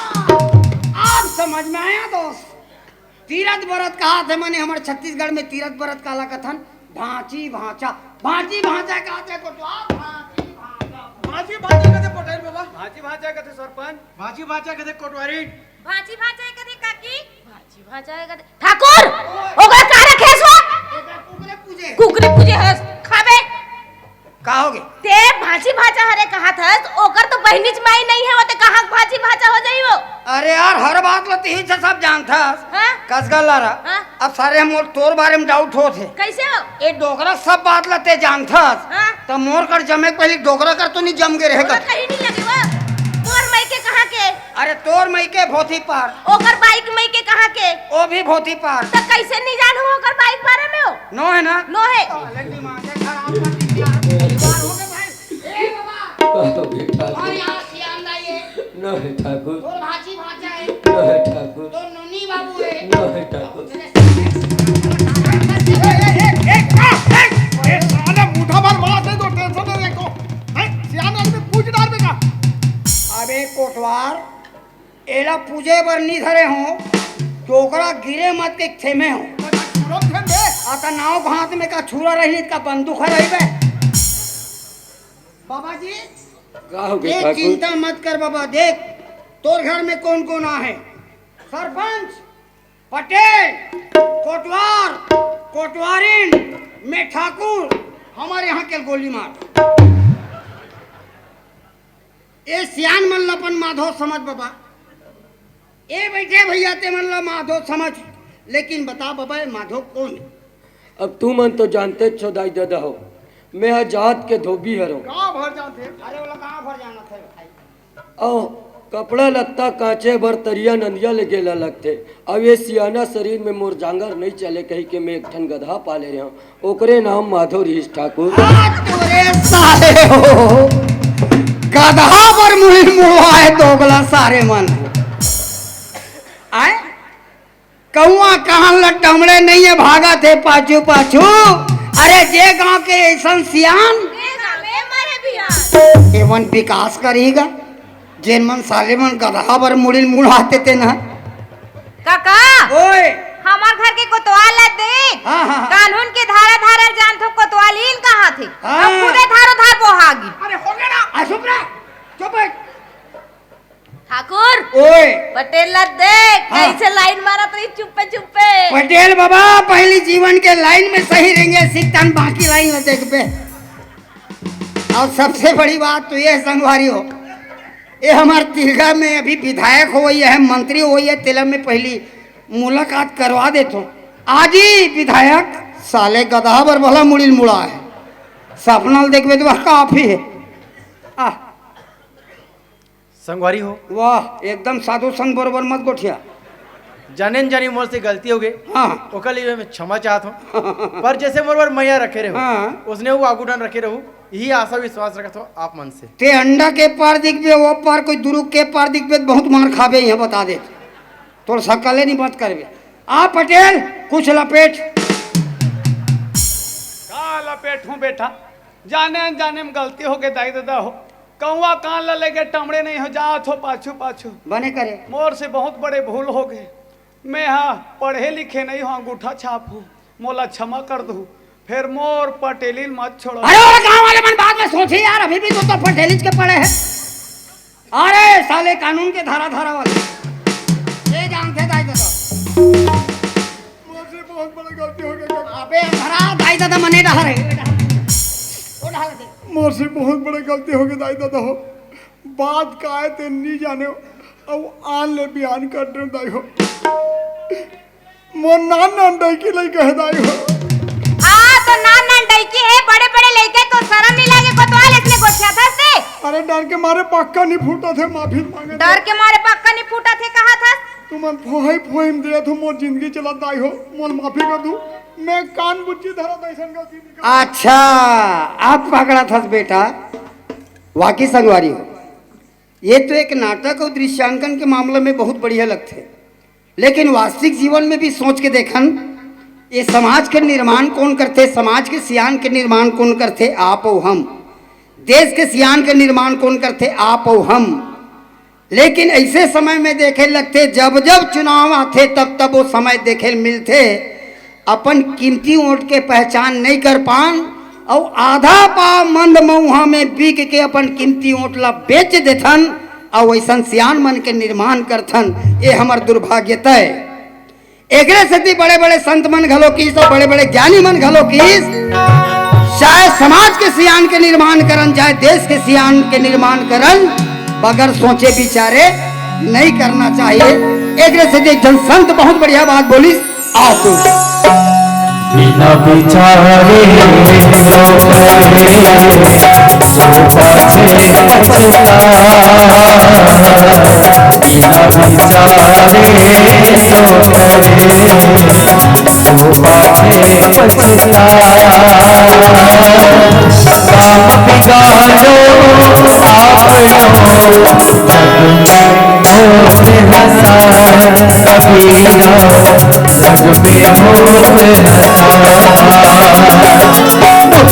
आप समझ में आया दोस्त। तीरथ व्रत कहा थे मैंने हमारे छत्तीसगढ़ में तीरथ व्रत काला कथन भांची भांचा कहा थे कोटवार। भाजी भाजी कथे पटेल बाबा। भांची भांचा का थे सरपंच। भाजी भाजा कथे कोटवारी। भाजी भाजा कथे काकी, भाजी भाजा कथे ठाकुर ओकरा का रखेस वो कुकरे पूजे कुकरी पूजे हस खाबे कहोगे। ते भाजी भाजा हरे कहा था ओकर तो बहनीच माई नहीं है वो ते कहाँ भाजी भाजा हो जाई वो। अरे यार हर बात लो ही से सब जानता हाँ? कसगल ला रहा। हाँ? अब सारे हम तोर बारे में डाउट हो थे। कैसे हो ए डोगरा सब बात लते जानता। हाँ? तो मोर कर जमे पहले डोगरा कर तो नहीं जम के रहे ओकर कर। कहीं नहीं लगे वो मोर माई के कहाँ के अरे तोर मई के भोथी पार, ओकर बाइक माई के कहाँ के वो भी भोथी पार। तो कैसे नहीं जान हो ओकर बाइक बारे में हो। नो है ना? नो है साले दिमाग है खराब कर दी यार। परिवार हो गए भाई। ए बाबा का हो गए और ठाकुर? यहाँ सियान दाई है, नो है ठाकुर। तोर भाची भाचा है, नो है ठाकुर। तो नोनी बाबू है। नो है ठाकुर। ए साले मुठा भर मार दे तो टेंशन नहीं देखो। हैं सियान आदमी पूछ डाल में का। अबे कोटवार एला पूजे बर नहीं धरे हो डोकरा गिरे मत के थेमे हो। तुरंत ध्यान दे। आता नाव भात में का छुरा रही का बंदूक है रही बे। बाबा जी का हो गए देख ठाकुर? चिंता मत कर बाबा। देख तोर घर में कौन कौन आ है। सरपंच, पटेल, कोटवार, कोटवारिन, मैं ठाकुर, हमारे यहाँ के गोली मार। ए सियान मन लपन माधो समझ बाबा, ए बैठे भैया ते मन ला माधो समझ, लेकिन बता बाबा ये माधो कौन है? अब तू मन तो जानते छो दाई दादा हो, मैं यहाँ जात के धोबी हरो। गाँव भर जाते। अरे वो कहाँ भर जाना था भाई? औ कपड़ा लत्ता कांचे भर तरिया नंदिया ले गेला लगते। अब ये सियाना शरीर में मोर जांगर नहीं चले कही के मैं एक ठन गधा पाले रहा हूँ, ओकरे नाम माधव रीस ठाकुर। तोरे साले हो गधा पर मुड़ी मुड़वाए दोगला सारे मन आए कौआ कहाँ लटमड़े नहीं है भागा थे पाछू पाछू। अरे जे गांव के ऐसा सियान एवं विकास करेगा जेन मन साले मन गधा पर मुड़ी मुड़ाते थे ना। काका ओए हमार घर के कोतवाल ला दे। हाँ, हाँ। कानून के धारा धारा जान थो कोतवालीन कहाँ थे? हाँ। अब पूरे धारो धार बोहागी। अरे हो गया ना, चुप रह, चुप बैठ। ठाकुर ओए पटेल ला देख हाँ। कैसे लाइन मारा तो चुप्पे चुप्पे। पटेल बाबा पहली जीवन के लाइन में सही रहेंगे, सीखता बाकी लाइन में देख पे। और सबसे बड़ी बात तो ये संगवारी हो, ये हमारे तिरगा में अभी विधायक हो है, मंत्री हो है, तिलक में पहली मुलाकात करवा देते हो। आज ही विधायक साले गधा पर भला मुड़िल मुड़ा है, सपना देखबे तो काफी है। संगवारी हो, वाह एकदम साधु संग बरोबर मत गोठिया। जाने न जानी मोर से गलती हो गई, हाँ ओकर लिए मैं क्षमा चाहत हूँ। पर जैसे मोर बर मैया रखे रहो, हाँ। उसने वो आगुडन रखे रहू, यही आशा विश्वास रखत हो आप मन से। ते अंडा के पार दिखबे वो पार, कोई दुरुक के पार दिखबे तो बहुत मार खाबे, यहाँ बता दे तो सकले नहीं बात करबे। आ पटेल कुछ लपेट। का लपेट हूँ बेटा, जाने अनजाने में गलती हो गई दाई दादा हो, कौवा कान ला लेके टमड़े नहीं हो जात हो पाछू पाछू। बने करे मोर से बहुत बड़े भूल हो गए, मैं हाँ पढ़े लिखे नहीं हूँ, अंगूठा छाप हूँ, मोला क्षमा कर दू, फिर मोर पटेली मत छोड़ो। अरे वो गांव वाले मन बाद में सोचे यार, अभी भी तो पटेलिज के पड़े हैं। अरे साले कानून के धारा धारा वाले ये जानते दाई दादा। मुझसे बहुत बड़ी गलती हो गई। अबे धरा दाई दादा मने रहा रे, वो ढाल दे। मुझसे बहुत बड़ी गलती हो गई दाई दादा हो, बात का है ते नहीं जाने हो, अब आन ले बयान कर दे दाई हो, मोर नान अंडे की लई कह दाई हो। तो नान नान डईकी है, बड़े बड़े लइके तो शर्म नहीं लागे कोतवाल इसने गोठिया था से। अरे डर के मारे पक्का नहीं फूटा थे, माफी मांगे। डर के मारे पक्का नहीं फूटा थे, कहा था तुम फोहाई फोहिम दे तू मोर जिंदगी चला दाई हो, मोर माफी कर दू, मैं कान बुच्ची धरा दैसन गलती नहीं कर। अच्छा आप पकड़ा था बेटा, वाकई संगवारी हो, ये तो एक नाटक और दृश्यांकन के मामले में बहुत बढ़िया लगते, लेकिन वास्तविक जीवन में भी सोच के देखन, ये समाज के निर्माण कौन करते? समाज के सियान के निर्माण कौन करते? आप और हम। देश के सियान के निर्माण कौन करते? आप और हम। लेकिन ऐसे समय में देखे लगते, जब जब चुनाव आते तब तब वो समय देखे मिलते, अपन कीमती वोट के पहचान नहीं कर पान और आधा पाव मंद मऊहा में बिक के अपन कीमती वोट ला बेच देथन और वैसा सियान मन के निर्माण करथन। ये हमार दुर्भाग्यता है। एकरे सती बड़े बड़े संत मन घलो कीस और बड़े बड़े ज्ञानी मन घलो कीस, चाहे समाज के सियान के निर्माण करन, चाहे देश के सियान के निर्माण करन, बगैर सोचे विचारे नहीं करना चाहिए। एकरे सती एक जन संत बहुत बढ़िया बात बोली, आओ तू बिना विचारे कबीरा